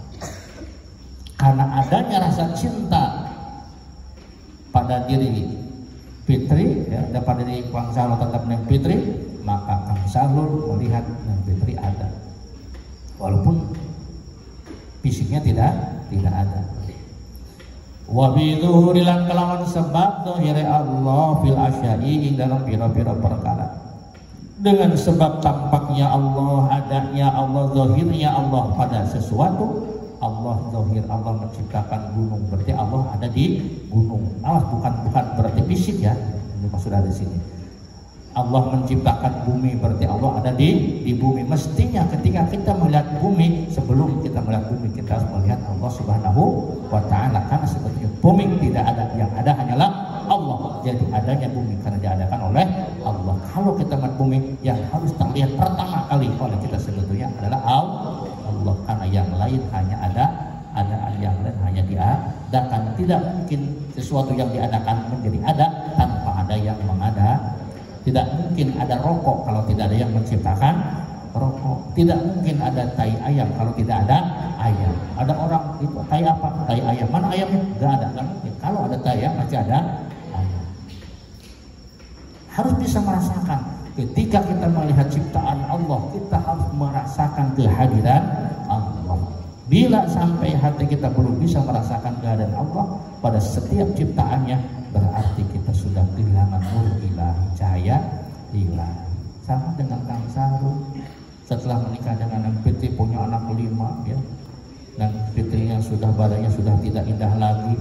Karena adanya rasa cinta pada diri Fitri, ya, pada diri Kang Sahrul tetap Neng Fitri, maka Kang Sahrul melihat Neng Fitri ada, walaupun fisiknya tidak ada. Wa bi zuhurilan kelawan sebab zahire Allah fil asya'i dalam pira-pira perkara. Dengan sebab tampaknya Allah, adanya Allah, zahirnya Allah pada sesuatu. Allah zahir, Allah menciptakan gunung, berarti Allah ada di gunung. Bukan berarti fisik ya. Ini sudah di sini. Allah menciptakan bumi, berarti Allah ada di bumi. Mestinya ketika kita melihat bumi, sebelum kita melihat bumi kita harus melihat Allah Subhanahu wa Ta'ala, karena sebetulnya bumi tidak ada, yang ada hanyalah Allah. Jadi adanya bumi karena diadakan oleh Allah. Kalau kita melihat bumi, yang harus terlihat pertama kali oleh kita sebetulnya adalah Allah, karena yang lain hanya ada, yang lain hanya diadakan. Tidak mungkin sesuatu yang diadakan menjadi ada tanpa ada yang mengada. Tidak mungkin ada rokok kalau tidak ada yang menciptakan rokok. Tidak mungkin ada tai ayam kalau tidak ada ayam. Ada orang itu tai apa? Tai ayam. Mana ayamnya? Tidak ada. Tidak mungkin. Kalau ada tai ayam masih ada ayam. Harus bisa merasakan. Ketika kita melihat ciptaan Allah, kita harus merasakan kehadiran Allah. Bila sampai hati kita belum bisa merasakan kehadiran Allah pada setiap ciptaannya, berarti kita sudah kehilangan nur ilahi, cahaya ilahi. Sama dengan Kang Sahrul setelah menikah dengan Neng Fitri, punya anak 5 ya. Neng Fitrinya sudah, badannya sudah tidak indah lagi,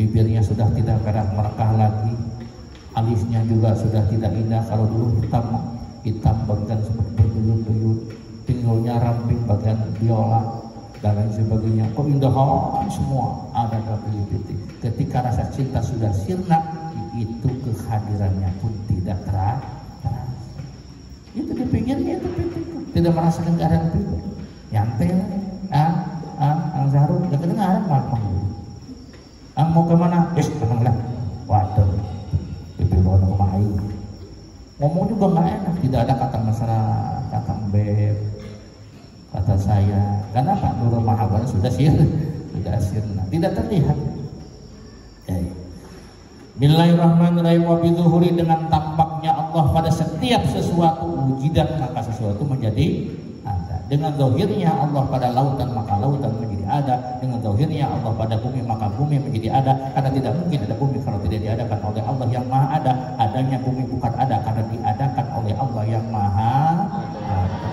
bibirnya sudah tidak merah merekah lagi, alisnya juga sudah tidak indah. Kalau dulu hitam bagian seperti berduyun-duyun, pinggulnya ramping bagian biola dan lain sebagainya. Kok indahan semua ada dalam diri Fitri. Ketika rasa cinta sudah sirna, itu kehadirannya pun tidak terasa. Itu di pinggirnya itu Fitri, tidak merasakan kehadiran Fitri. Nyantai Kang Sahrul udah kedengaran Ang mau kemana? Tenanglah. Waduh, Fitri mau kemana? Ngomong juga nggak enak, tidak ada kata masalah, kata beb, kata saya. Karena Pak Nurul Mahabar sudah sirna, tidak terlihat. Bismillahirrahmanirrahim. Wa bizuhuri, dengan tampaknya Allah pada setiap sesuatu wujidan, maka sesuatu menjadi ada. Dengan zahirnya Allah pada lautan maka lautan menjadi ada. Dengan zahirnya Allah pada bumi maka bumi menjadi ada. Karena tidak mungkin ada bumi kalau tidak diadakan oleh Allah yang maha ada. Adanya bumi bukan ada karena diadakan oleh Allah yang maha ada.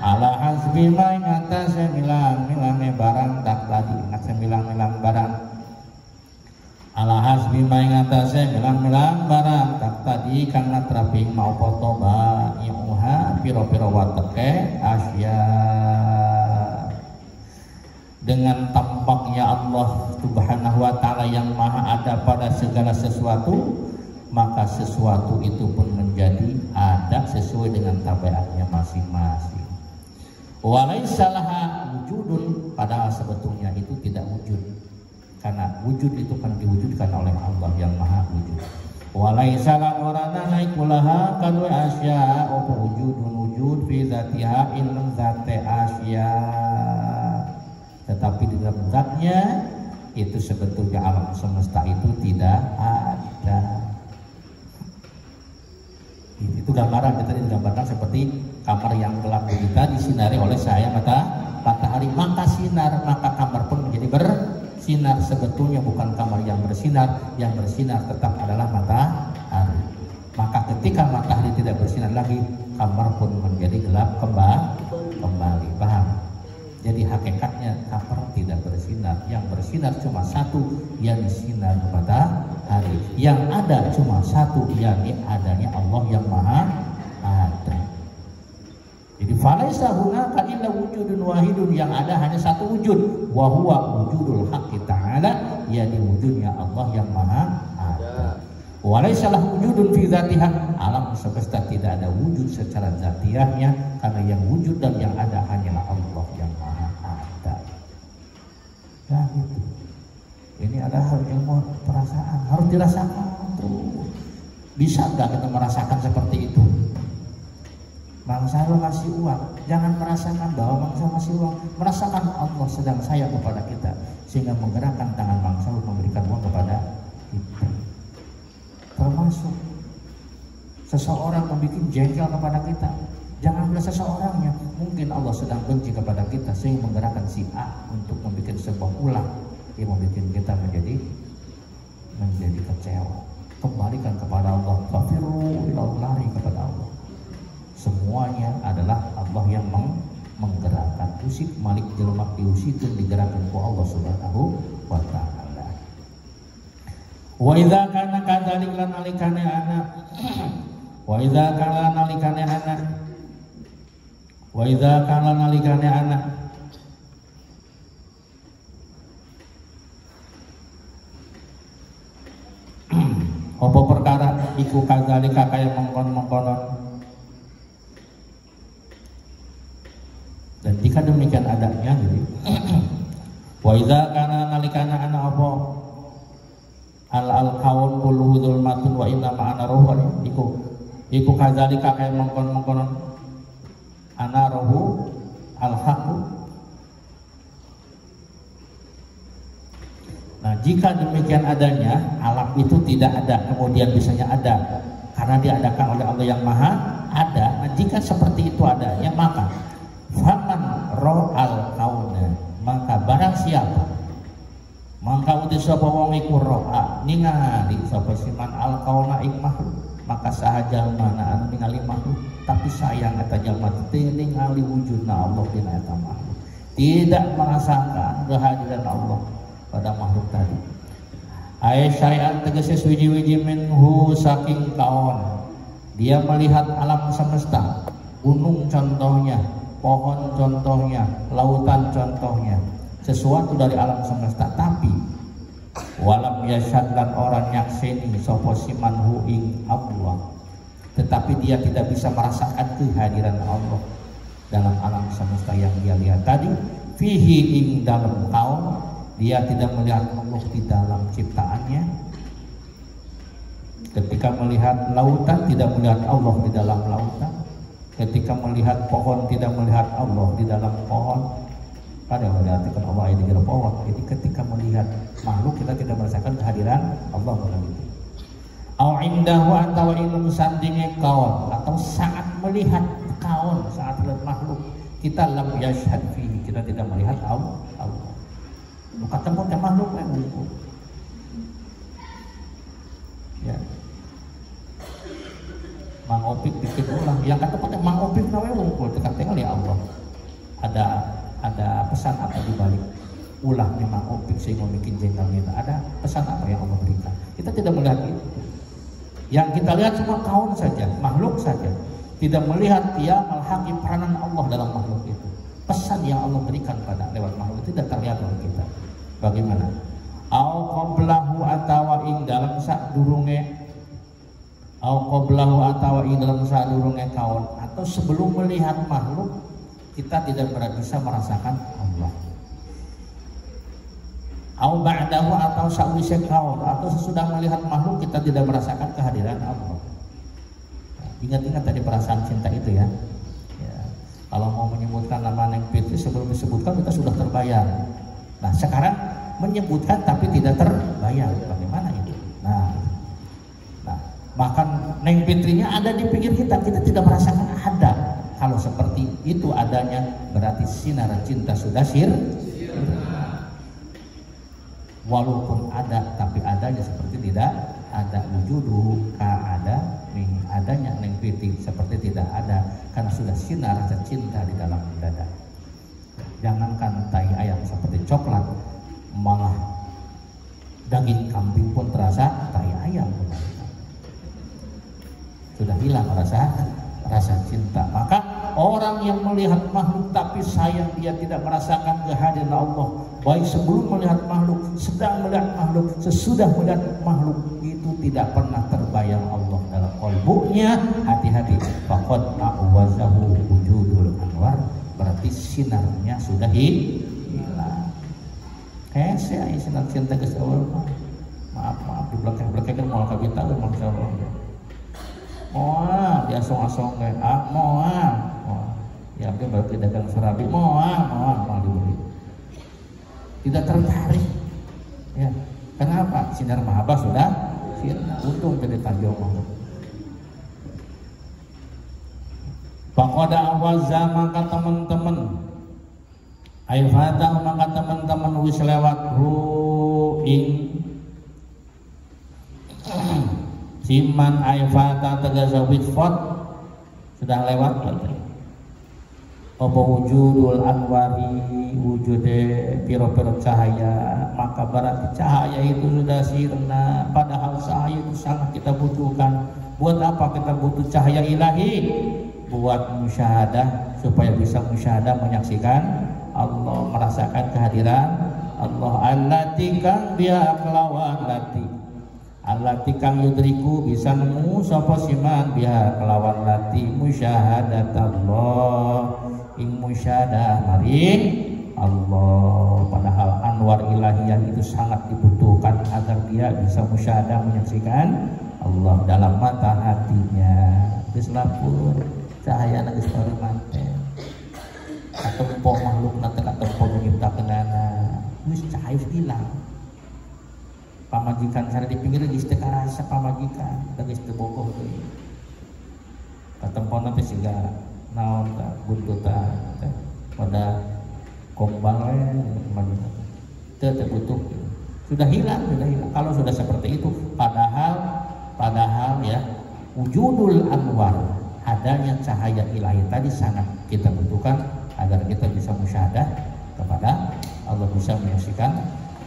Ala hasbi ma ngata semilang-milange barang tak tadi ingat semilang-milang barang. Ala hasbi ma ngata semilang-milang barang tak tadi karena traping mau foto ba iuha piro-piro wateke asya. Dengan tampaknya Allah Subhanahu wa taala yang maha ada pada segala sesuatu, maka sesuatu itu pun menjadi ada sesuai dengan tabiatnya masing-masing. Walaisa laha wujudun, padahal sebetulnya itu tidak wujud. Karena wujud itu kan diwujudkan oleh Allah yang maha wujud. Walaisa laha naikulaha kanu asya apa wujudun wujud fi zatiha ilmu zate asya. Tetapi di dalam zatnya itu sebetulnya alam semesta itu tidak ada. Itu gambaran, tadi digambarkan seperti kamar yang gelap gulita disinari oleh cahaya matahari, maka sinar, maka kamar pun menjadi bersinar. Sebetulnya bukan kamar yang bersinar tetap adalah matahari. Maka ketika matahari tidak bersinar lagi, kamar pun menjadi gelap kembali. Paham? Jadi hakikatnya kamar tidak bersinar, yang bersinar cuma satu, yang sinar matahari. Yang ada cuma satu, yakni adanya Allah yang maha ada. Jadi falaisa hunaka illa wujudun wahidun, yang ada hanya satu wujud, wa huwa wujudul haqqi ta'ala, yakni wujudnya Allah yang maha ada. Walaisa lahu wujudun fi dzatiha, alam semesta tidak ada wujud secara zatiahnya, karena yang wujud dan yang ada hanyalah Allah yang maha ada. Nah itu. Ini adalah ilmu perasaan, harus dirasakan tuh. Bisa nggak kita merasakan seperti itu? Bang saya ngasih uang, jangan merasakan bahwa Bang saya ngasih uang, merasakan Allah sedang sayang kepada kita, sehingga menggerakkan tangan Bang saya memberikan uang kepada kita. Termasuk seseorang membuat jengkel kepada kita, jangan melihat seseorangnya, mungkin Allah sedang benci kepada kita sehingga menggerakkan si A untuk membuat sebuah ulah yang membuat kita menjadi kecewa. Kembalikan kepada Allah, kafiru ilallah, lari kepada Allah. Semuanya adalah Allah yang menggerakkan. Usik malik jelmak diusitun digerakkan ku Allah Subhanahu wa ta'ala. Wa idza kana kadzalik lan alikane anak. Wa idza kana nalikane anak. Wa idza kana nalikane anak. Apa perkara iku kadzalika kaya mengkon-mengkonon. Dan jika demikian adanya, jadi wa idza kana nalikana ana apa al kaun kullu dzulmatun wa inna ma'ana ruhun iku kadzalika kaya mengkon ana ruhu al haqu. Nah, jika demikian adanya, alam itu tidak ada kemudian bisanya ada karena diadakan oleh Allah yang maha ada. Nah, jika seperti itu adanya, maka faman ro'al kauna, maka barang siapa maka uti sapa wong iku ro'a ningali sapa siman al kauna ing makhluk, maka sahaja mana anu ningali makhluk tapi sayang eta jalma teh ningali wujudna Allah dina eta makhluk, tidak merasakan kehadiran Allah pada makhluk tadi. Aya syai'an tegese wiji-wiji minhu saking kaon, dia melihat alam semesta, gunung contohnya, pohon contohnya, lautan contohnya, sesuatu dari alam semesta, tapi walam yashad lan orang nyakseni sapa simanhu ing Allah, tetapi dia tidak bisa merasakan kehadiran Allah dalam alam semesta yang dia lihat tadi. Fihi ing dalam kaum, dia tidak melihat Allah di dalam ciptaannya. Ketika melihat lautan tidak melihat Allah di dalam lautan. Ketika melihat pohon tidak melihat Allah di dalam pohon. Padahal berarti Allah ini di pohon. Jadi ketika melihat makhluk kita tidak merasakan kehadiran Allah dalam itu. Au indahu atau ilmu sandinge kaun, atau saat melihat kaun, saat melihat makhluk kita lam yashhad fihi, kita tidak melihat Allah. Ketemu teh makhluk ya. Mang Opik bikin ulang, yang kata pada Mang Opik nawe wungkul tekan tinggal ya Allah. Ada pesan apa di balik ulahnya Mang Opik sehingga bikin jengkel kita? Ada pesan apa yang Allah berikan? Kita tidak melihat itu. Yang kita lihat cuma kaun saja, makhluk saja. Tidak melihat dia melhaqi peranan Allah dalam makhluk itu. Pesan yang Allah berikan pada lewat makhluk itu tidak terlihat oleh kita. Bagaimana? Au qablahu atawa ing dalam sadurunge, au qablahu atawa ing dalam sadurunge kaun, atau sebelum melihat makhluk kita tidak bisa merasakan Allah. Au ba'dahu atau sa'wise kaun, atau sesudah melihat makhluk kita tidak merasakan kehadiran Allah. Ingat-ingat tadi perasaan cinta itu ya. Kalau mau menyebutkan nama Neng Fitri sebelum disebutkan kita sudah terbayar. Nah sekarang menyebutkan tapi tidak terbayar, bagaimana itu? Nah bahkan Neng Fitrinya ada di pinggir kita tidak merasakan ada. Kalau seperti itu adanya berarti sinar cinta sudah walaupun ada tapi adanya seperti tidak ada, wujudu ada adanya Neng Fitri seperti tidak ada karena sudah sinar rasa cinta di dalam dada. Jangankan tai ayam seperti coklat, malah daging kambing pun terasa tai ayam. Sudah hilang rasa cinta. Maka orang yang melihat makhluk tapi sayang dia tidak merasakan kehadiran Allah, baik sebelum melihat makhluk, sedang melihat makhluk, sesudah melihat makhluk, itu tidak pernah terbayang Allah dalam qalbunya. Hati-hati, faqad a'wazahu wujudul anwar, berarti sinarnya sudah hilang. Kayak saya sinar cinta ke Allah. Maaf di belakang mau kabita masya Allah. Moa diasong-asong kayak moa ya dia berarti dagang serabi moa dibeli, tidak tertarik ya. Kenapa? Sinar mahabbah sudah untung jadi tajam. Faqad awaza, maka teman-teman aifata, maka teman-teman wis lewat ing siman aifata tegasa witfot sudah lewat berarti. Apa wujudul anwari, wujude piro-piro cahaya, maka berarti cahaya itu sudah sirna. Padahal cahaya itu sangat kita butuhkan. Buat apa kita butuh cahaya ilahi? Buat musyahadah, supaya bisa musyahadah menyaksikan Allah, merasakan kehadiran Allah. Allati kang biha kelawan lati, allati kang yudriku bisa nemu sapa siman biha kelawan lati musyahadat Allah, ing musyahadah maring Allah. Padahal anwar ilahiyah itu sangat dibutuhkan agar dia bisa musyahadah menyaksikan Allah dalam mata hatinya. Geus lapur cahaya geus baru mate. Katempo makhluk nanti katempo menciptakeunana geus cahaya hilang. Pamajikan cara di pinggir geus teu karasa pamajikan, geus teu bogoh deui. Katempo nanti siga naon ta buntutan pada kombal teu butuh, sudah hilang. Kalau sudah seperti itu, padahal ya wujudul anwar, adanya cahaya ilahi tadi sangat kita butuhkan agar kita bisa musyahadah kepada Allah, bisa menyaksikan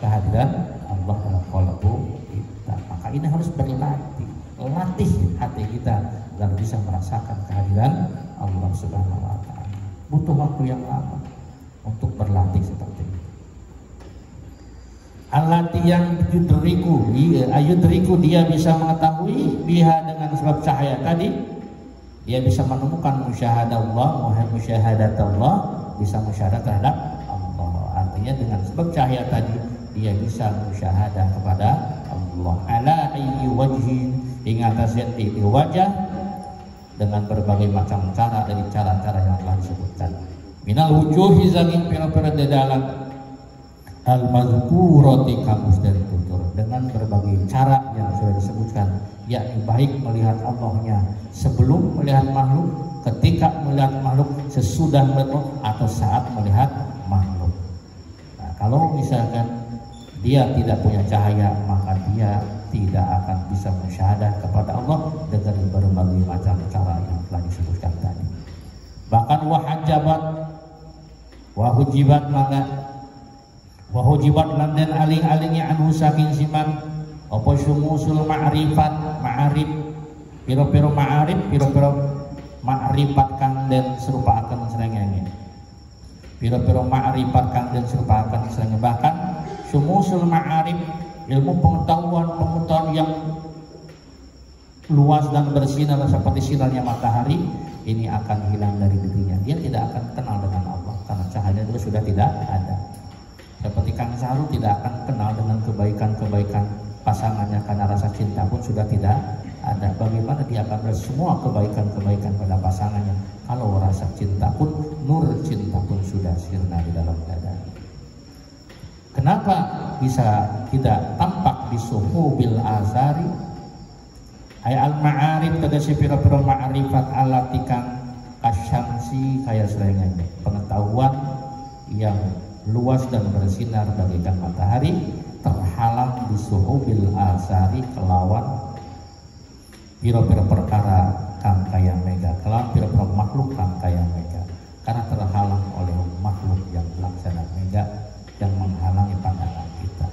kehadiran Allah dalam qalbu kita. Maka ini harus latih hati kita agar bisa merasakan kehadiran Allah Subhanahu wa taala. Butuh waktu yang lama untuk berlatih seperti itu. Allati yang yudriku dia bisa mengetahui biha dengan sebab cahaya tadi, dia bisa menemukan musyahadah Allah, musyahadat Allah, bisa musyahadah terhadap Allah. Artinya dengan sebab cahaya tadi dia bisa musyahadah kepada Allah. Ala ayyi wajhin, ing atas di wajah, dengan berbagai macam cara dari cara-cara yang telah disebutkan. Minal wujuhi zangin pira-pira dedalan al-mazkurati kamus dan tutur, dengan berbagai cara yang sudah disebutkan, yakni baik melihat Allahnya sebelum melihat makhluk, ketika melihat makhluk, sesudah melihat makhluk, atau saat melihat makhluk. Nah, kalau misalkan dia tidak punya cahaya, maka dia tidak akan bisa mensyahadah kepada Allah dengan berbagai macam cara yang telah disebutkan tadi. Bahkan wahajabat, wahujibat maka wahujibat landan aling-alingnya anhu saking siman apa sumusul ma'rifat ma'arif piro-piro ma'arif piro-piro ma'rifat kang den serupa akan serengenge piro-piro ma'rifat kang den serupa akan serengenge. Bahkan sumusul ma'arif, ilmu pengetahuan yang luas dan bersinar seperti sinarnya matahari, ini akan hilang dari dirinya. Dia tidak akan kenal dengan Allah karena cahaya itu sudah tidak ada. Seperti Kang Saru tidak akan kenal dengan kebaikan-kebaikan pasangannya karena rasa cinta pun sudah tidak ada. Bagaimana dia akan melihat semua kebaikan-kebaikan pada pasangannya kalau rasa cinta pun, nur cinta pun sudah sirna di dalam dada. Kenapa bisa tidak tampak di suhu bil azari? Ay al ma'arif tegese pira-pira ma'rifat alatikang kasyamsi kaya serengannya, pengetahuan yang luas dan bersinar bagaikan matahari terhalang di suhu bil azari kelawan pira-pira perkara kang kaya mega, kelawan pira-pira makhluk kang kaya mega, karena terhalang oleh makhluk yang laksana mega yang menghalangi pandangan kita.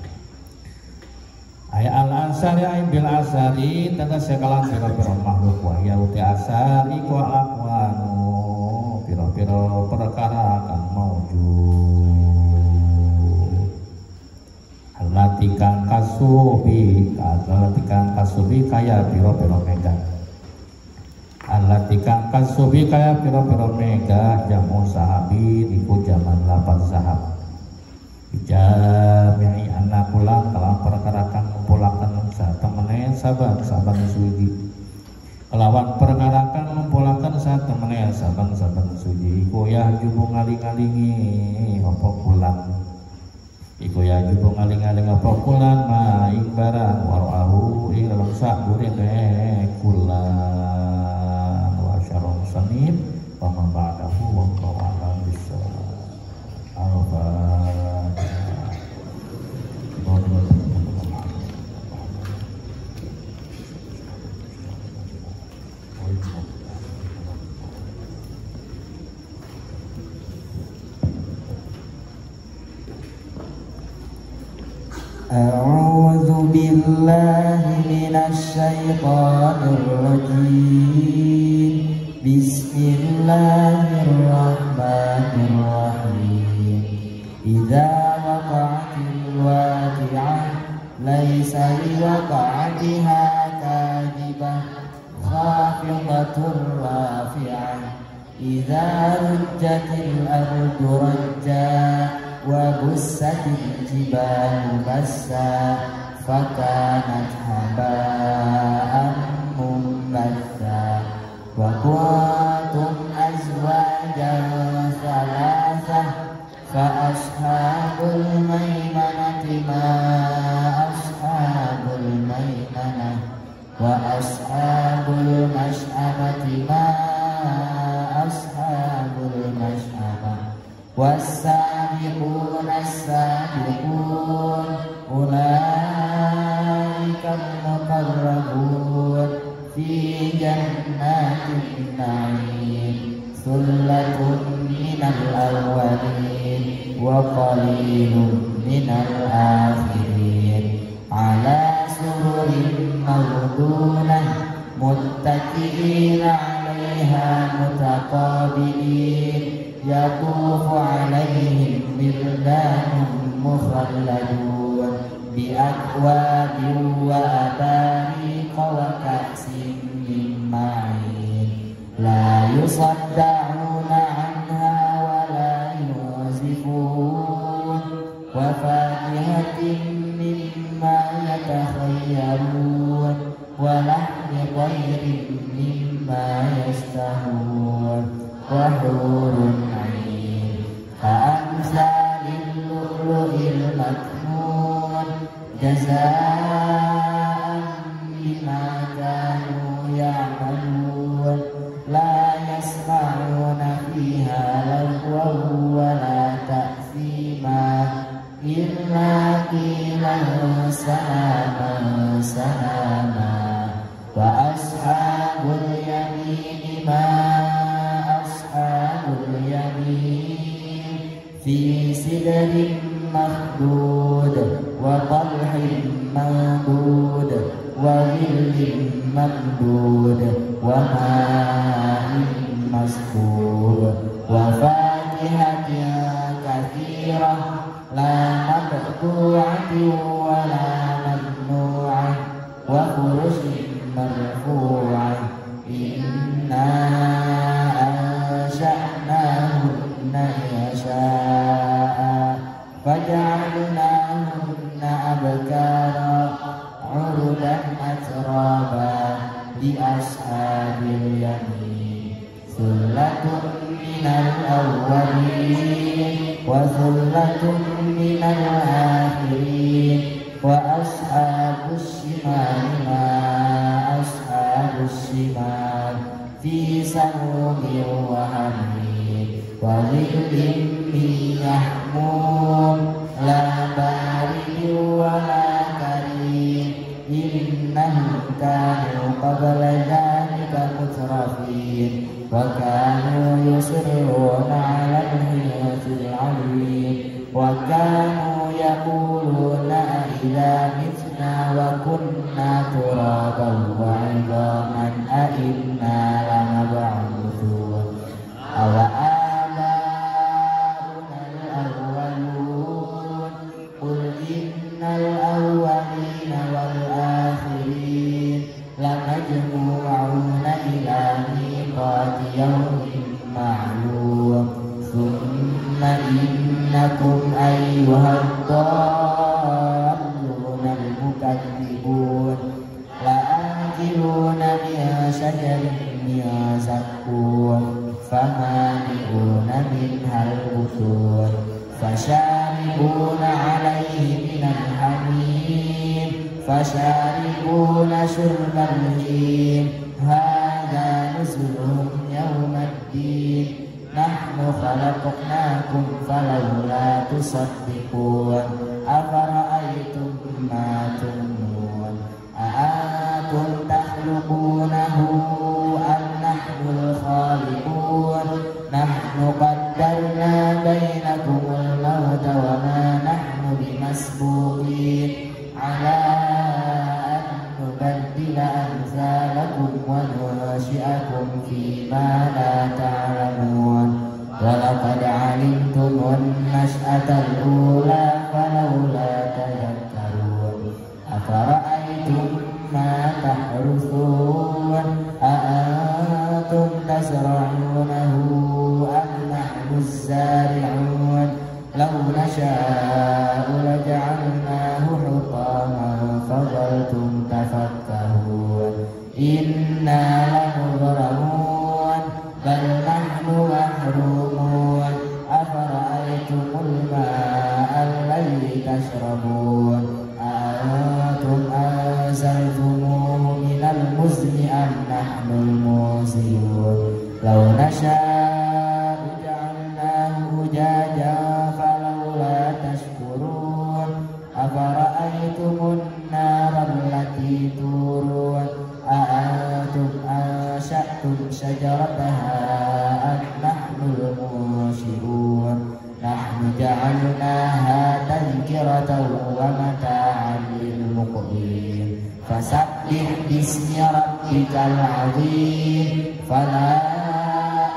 Ayat al-asari ay bil asari tegas sekalan pira-pira makhluk wahya uti asari ku akwanu pira-pira perkara kang maujud alatikang kasubi kaya pira-pira mega, alatikang kasubi kaya pira-pira mega jamu sahabi iku zaman 8 sahab jami'i anak pulang kalau perkarakan ngumpulakan saat temennya saban suji kelawan perkarakan ngumpulakan saat temennya saban suji iku ya jubu ngaling-alingi apa pulang iku ya jubu ngaling-aling apa pulang maing barang waru'ahu ing dalam saburin kulan wa syarong sanib wa mamba'adahu wa kawalan bisa al-Fatihah. A'udzu billahi minasy syaithanir rajim. Bismillahirrahmanirrahim. Idza waqa'atil waqi'ah laisa liwaqa'atiha kadhibah khafidatur rafi'ah. Idza rujjatil ardu rajja wa bussatil jibalu bassa fakanat haba'an munbatha wa kuntum azwajan thalathah fa ashabul maimanati ma ashabul maimanah wa ashabul mash'amati ma ashabul mash'amah was-sabiqun as-sabiqun ulaikal muqarrabun fi jannatin na'im sullatun minal awwalin wa qalilun minal akhirin ala sururin mawdunah muttaqi'ina 'alaiha mutaqabilin yatufu 'alaihim wildanun mukhalladun bi akwabin wa abariqa wa ka'sin min ma'in la yusaddauna 'anha wa la yunzifun wa fakihatin mimma yatakhayyarun wa lahmi tayrin mimma yashtahun wa hurun 'ain ka'amsalil lu'lu'il maknun jazaa ما أصحاب اليمين في سدر مخدود وطلح منضود وظل ممدود وماء مسكوب وفاكهة كثيرة لا مقطوعة ولا ممنوعة وفرش مرفوعة إنا أنشأناهن إنشاء فجعلناهن أبكارا عربا أترابا لأصحاب اليمين ثلة من الأولين وثلة من الآخرين وأصحاب الشمال ما أصحاب الشمال في سموم وحميم وظل من يحموم لا بارد ولا كريم إنهم كانوا قبل ذلك مترفين وكانوا يصرون على الحنث العظيم وكانوا يقولون أئذا متنا وكنا ترابا وعظاما أئنا لمبعوثون أو آباؤنا الأولون قل إن الأولين والآخرين لمجموعون إلى ميقات يوم معلوم ثم إنكم أيها الضالون المكذبون لآكلون من شجر من زقوم فمالئون منها البطون فشاربون عليه من الحميم فشاربون شرب الهيم هذا نزلهم يوم الدين نحن خلقناكم فلولا تصدقون أفرأيتم ما تمنون أأنتم تخلقونه أم نحن الخالقون نحن قدرنا بينكم الموت وما نحن بمسبوقين على أن نبدل أمثالكم وننشئكم فيما لا تعلمون ولقد علمتم النشأة الأولى فلولا تذكرون أفرأيتم ما تحرثون أأنتم تزرعونه أم نحن الزارعون لو نشاء لجعلناه حطاما فظلتم تفكهون إنا لمغرمون بل نحن محرومون أفرأيتم الماء الذي تشربون أأنتم أنزلتموه من المزن أم نحن المنزلون لو نشاء جعلناه أجاجا فلولا تشكرون أفرأيتم النار التي تورون أأنتم أنشأتم شجرتها أم نحن المنشئون نحن جعلناها تذكرة ومتاعا للمقوين فسبح باسم ربك العظيم فلا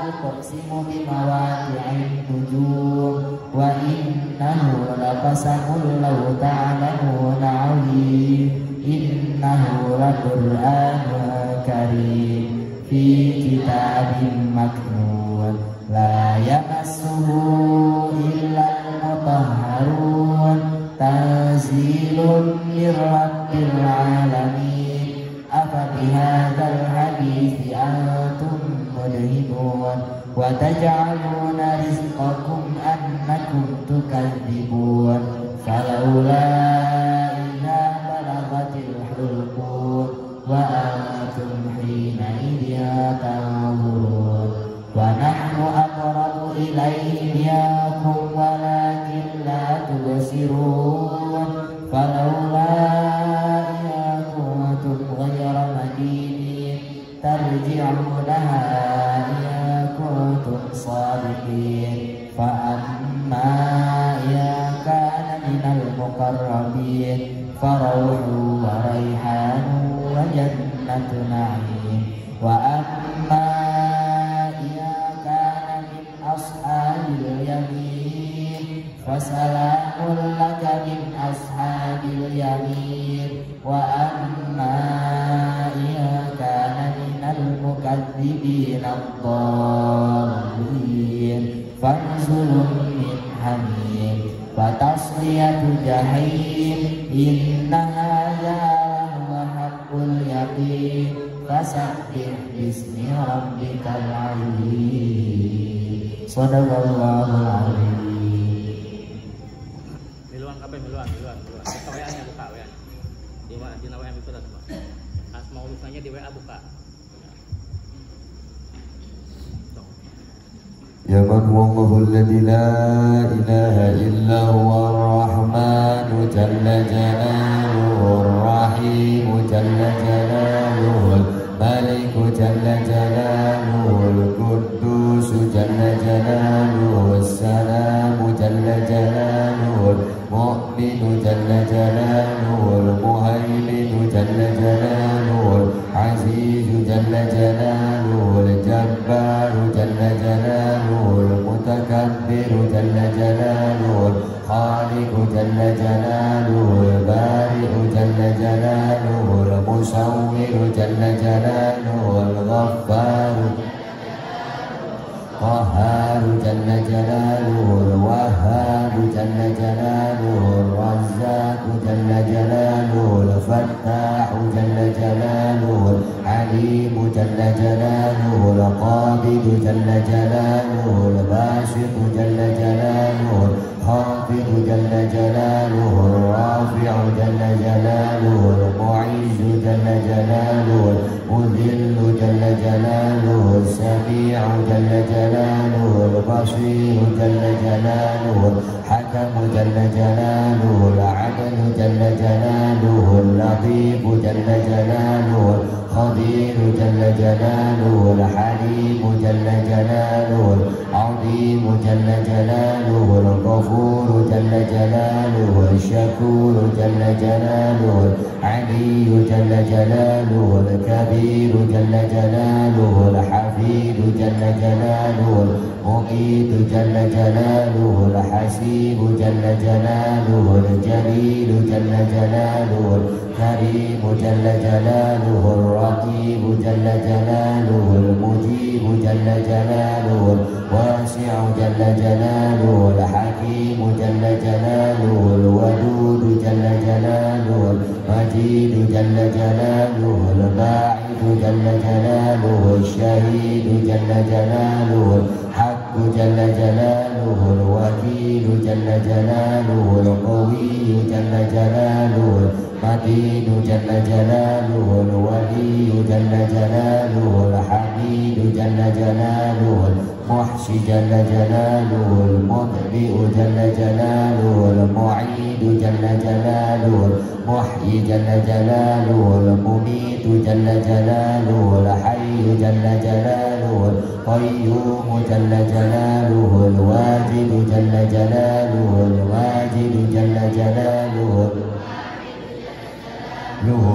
أقسم بمواقع النجوم وإنه لقسم لو تعلمون عظيم إنه لقرآن كريم في كتاب مكنون لا يمسه إلا المطهرون تنزيل من رب العالمين أفبهذا الحديث أنتم مدهنون وتجعلون رزقكم أنكم تكذبون فلولا إذا بلغت الحلقوم وأنتم حينئذ تنظرون ونحن أقرب إليه منكم ولكن لا تبصرون فلولا إن كنتم غير مدينين ترجعونها اليقين فروح وريحان وجنة نعيم وأما إذا كان من أصحاب اليمين فسلام لك من أصحاب اليمين وأما إذا كان من المكذبين الضالين فنزل من حميم وتصلية جحيم إن هذا لهو حق اليقين فسبح باسم ربك العظيم صدق الله العظيم. Miluan kabeh miluan. Buka WA-nya buka WA. Di WA itu dah semua. Asmaul husnanya di WA buka. يا من هو الله الذي لا إله إلا هو الرحمن جل جلاله الرحيم جل جلاله الملك جل جلاله القدوس جل جلاله السلام جل جلاله المؤمن جل جلاله المهيمن جل جلاله العزيز جل جلاله الجبار جل جلاله المتكبر جل جلاله الخالق جل جلاله البارئ جل جلاله المصور جل جلاله الغفار القهار جل جلاله الوهاب جل جلاله الرزاق جل جلاله الفتاح جل جلاله العليم جل جلاله القابض جل جلاله الباسط جل جلاله الخافض جل جلاله الرافع جل جلاله المعز جل جلاله المذل جل جلاله السميع جل جلاله البصير جل جلاله الحكم جل جلاله العدل جل جلاله اللطيف جل جلاله الخبير جل جلاله الحليم جل جلاله العظيم جل جلاله الغفور جل جلاله الشكور جل جلاله العلي جل جلاله الكبير جل جلاله الحفيد جل جلاله المقيت جل جلاله الحسيب جل جلاله الجليل جل جلاله الكريم جل جلاله الرقيب جل جلاله المجيب جل جلاله الواسع جل جلاله الحكيم جل جلاله الودود جل جلاله المجيد جل جلاله الباعث جل جلاله الشهيد جل جلاله الحق جل جلاله الوكيل جل جلاله القوي جل جلاله المتين جل جلاله الولي جل جلاله الحميد جل جلاله المحصي جل جلاله المبدئ جل جلاله المعيد جل جلاله المحيي جل جلاله المميت جل جلاله الحي جل جلاله القيوم جل جلاله الواجد جل جلاله الواجد جل جلاله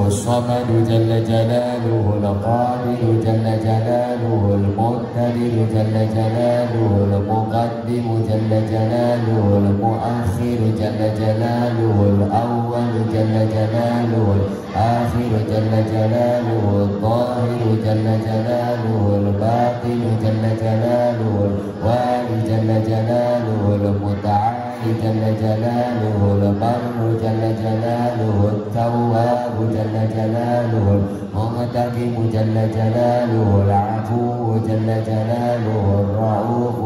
الصمد جل جلاله القادر جل جلاله المقتدر جل جلاله المقدم جل جلاله المؤخر جل جلاله الأول جل جلاله الآخر جل جلاله الظاهر جل جلاله الباطن جل جلاله الوالي جل جلاله المتعالي جل جلاله المر جل جلاله التواب جل جلاله المنتقم جل جلاله العفو جل جلاله الرؤوف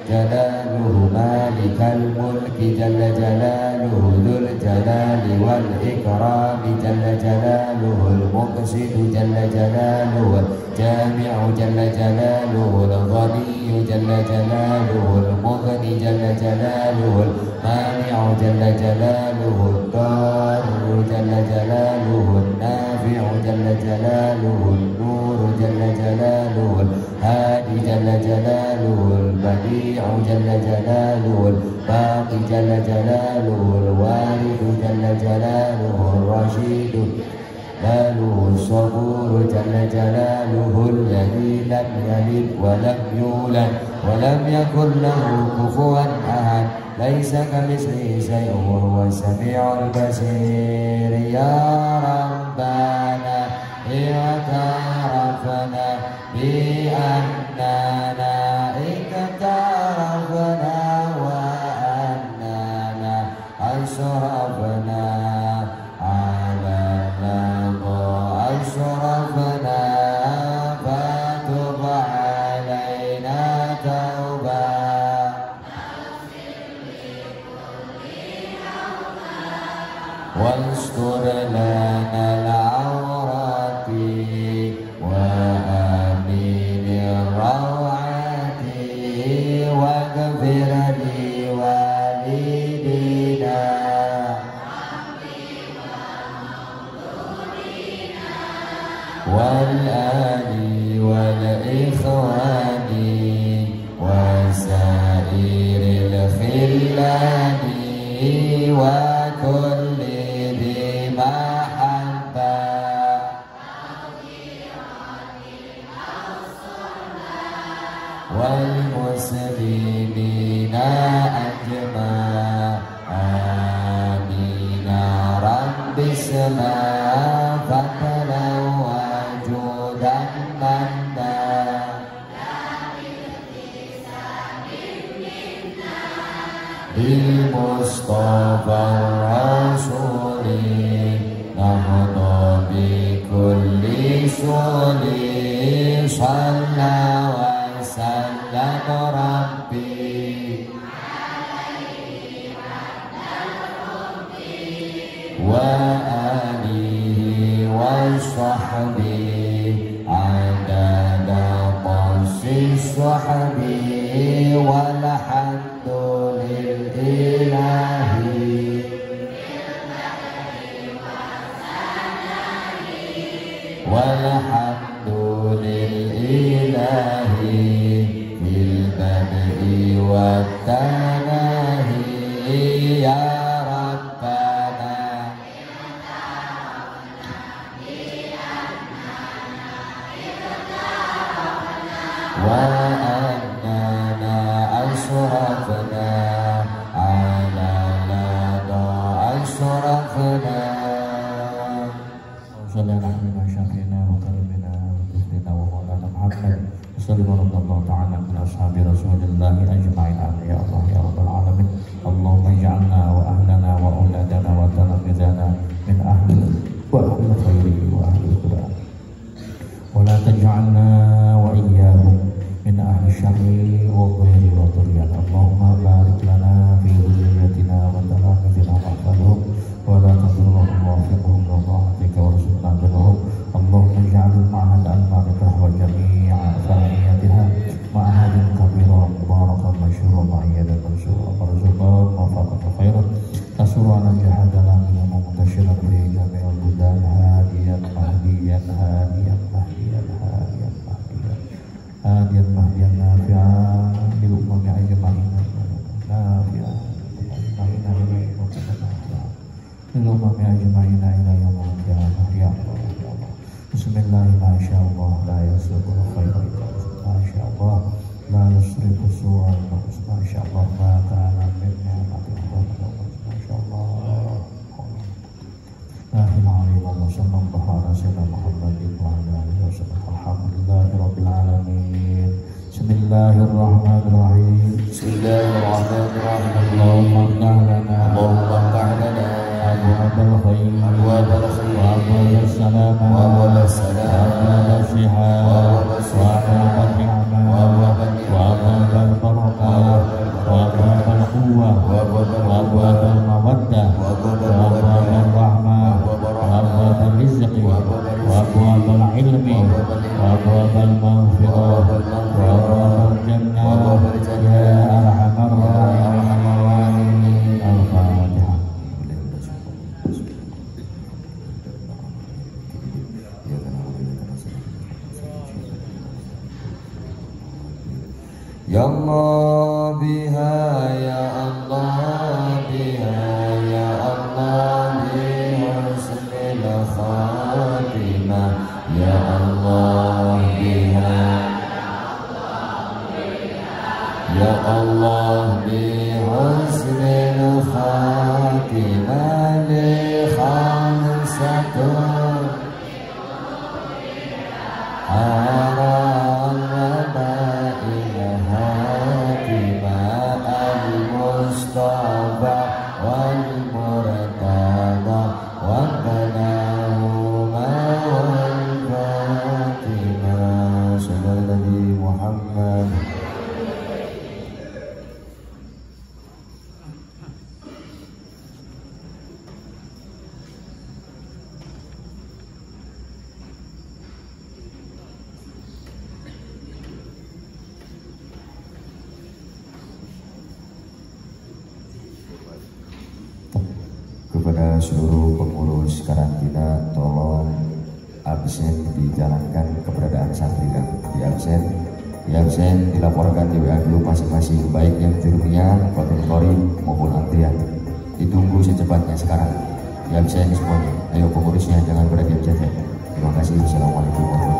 جلاله مالك الملك جل جلاله ذو الجلال والإكرام جل جلاله المقسط جل جلاله الجامع جل جلاله الغني جل جلاله المغني جل جلاله المانع جل جلاله الضار جل جلاله النافع جل جلاله النور جل جلاله الهادي جل جلاله البديع جل جلاله الباقي جل جلاله الوارث جل جلاله الرشيد جلاله الصبور جل جلاله الذي لم يلد ولم يولد ولم يكن له كفوا أحد ليس كمثله شيء وهو السميع البصير يا ربنا اعترفنا بأننا اقترفنا وأننا أشرفنا على لظى أشرفنا فتب علينا توبة واستر لنا العورات وآمن الروعات واغفر لوالدينا والآل والإخوان وسائر الخلان وكل ذي محبة والمسلمين أجمع آمين رب السماء فضلا وجودا منا بالمصطفى الرسول نهضى بكل سول صلى وسلم ربي وآله وصحبه عدد قص الصحب والحمد لله والحمد لله بالبدء والتناهي يا ربنا وأننا أشرفنا على لدى أشرفنا صلى الله عليه وسلم وكرمنا وكرمنا ومولانا محمد صلى الله تعالى على أصحاب رسول الله أجمعين يا الله يا رب العالمين اللهم اجعلنا وأهلنا وأولادنا وتلاميذنا من أهل وأهل الخير وأهل القرآن ولا تجعلنا وإياهم من أهل الشر والضير والطغيان اللهم بارك لنا في ذريتنا وتلاميذنا واحفظهم ولا تضرهم ووفقهم لطاعتك وارزقنا برهم اللهم اجعل المعهد المالكة وجميع فعالياتها معهد كبيرا مباركا مشهورا معيدا منصورا مرزقا موفقا خيرا تسر على الجهاد لاميا منتشرا في جميع البلدان هاديا مهديا هاديا مهديا هاديا مهديا هاديا مهديا نافعا للأمم أجمعين نافعا للأمم أجمعين إلى يوم القيامة يا الله يا الله بسم الله ما شاء الله لا يسلك الخير إلا ما شاء الله لا يصرف السوء ما شاء الله ما كان من نعمة الله ما شاء الله لا إله إلا الله صلى الله على سيدنا محمد وعلى آله وسلم الحمد لله رب العالمين بسم الله الرحمن الرحيم بسم الله الرحمن الرحيم اللهم افتح لنا اللهم افتح لنا أبواب الخير وأبواب السلامة وأبواب الصحة وأبواب النعمة وأبواب البركة وأبواب القوة وأبواب المودة وأبواب الرحمة وأبواب الرزق وأبواب العلم وأبواب المغفرة وأبواب الجنة يا أرحم الراحمين الفاتحة Ya Allah biha ya Allah biha ya Allah bihusnil khatimah ya Allah biha ya Allah bihusnil khatimah li khamsatun Mustafa wal Murtada wal Banahuma wal Fatimah Sallallahu Nabi Muhammad. Kepada seluruh pengurus karantina, tolong absen dijalankan keberadaan santri kan di absen dilaporkan di WA dulu masing-masing, baik yang di rumahnya, kontemporari maupun antrian. Ditunggu secepatnya sekarang. Di absen semuanya. Ayo pengurusnya jangan pada diam saja. Terima kasih. Assalamualaikum warahmatullahi wabarakatuh.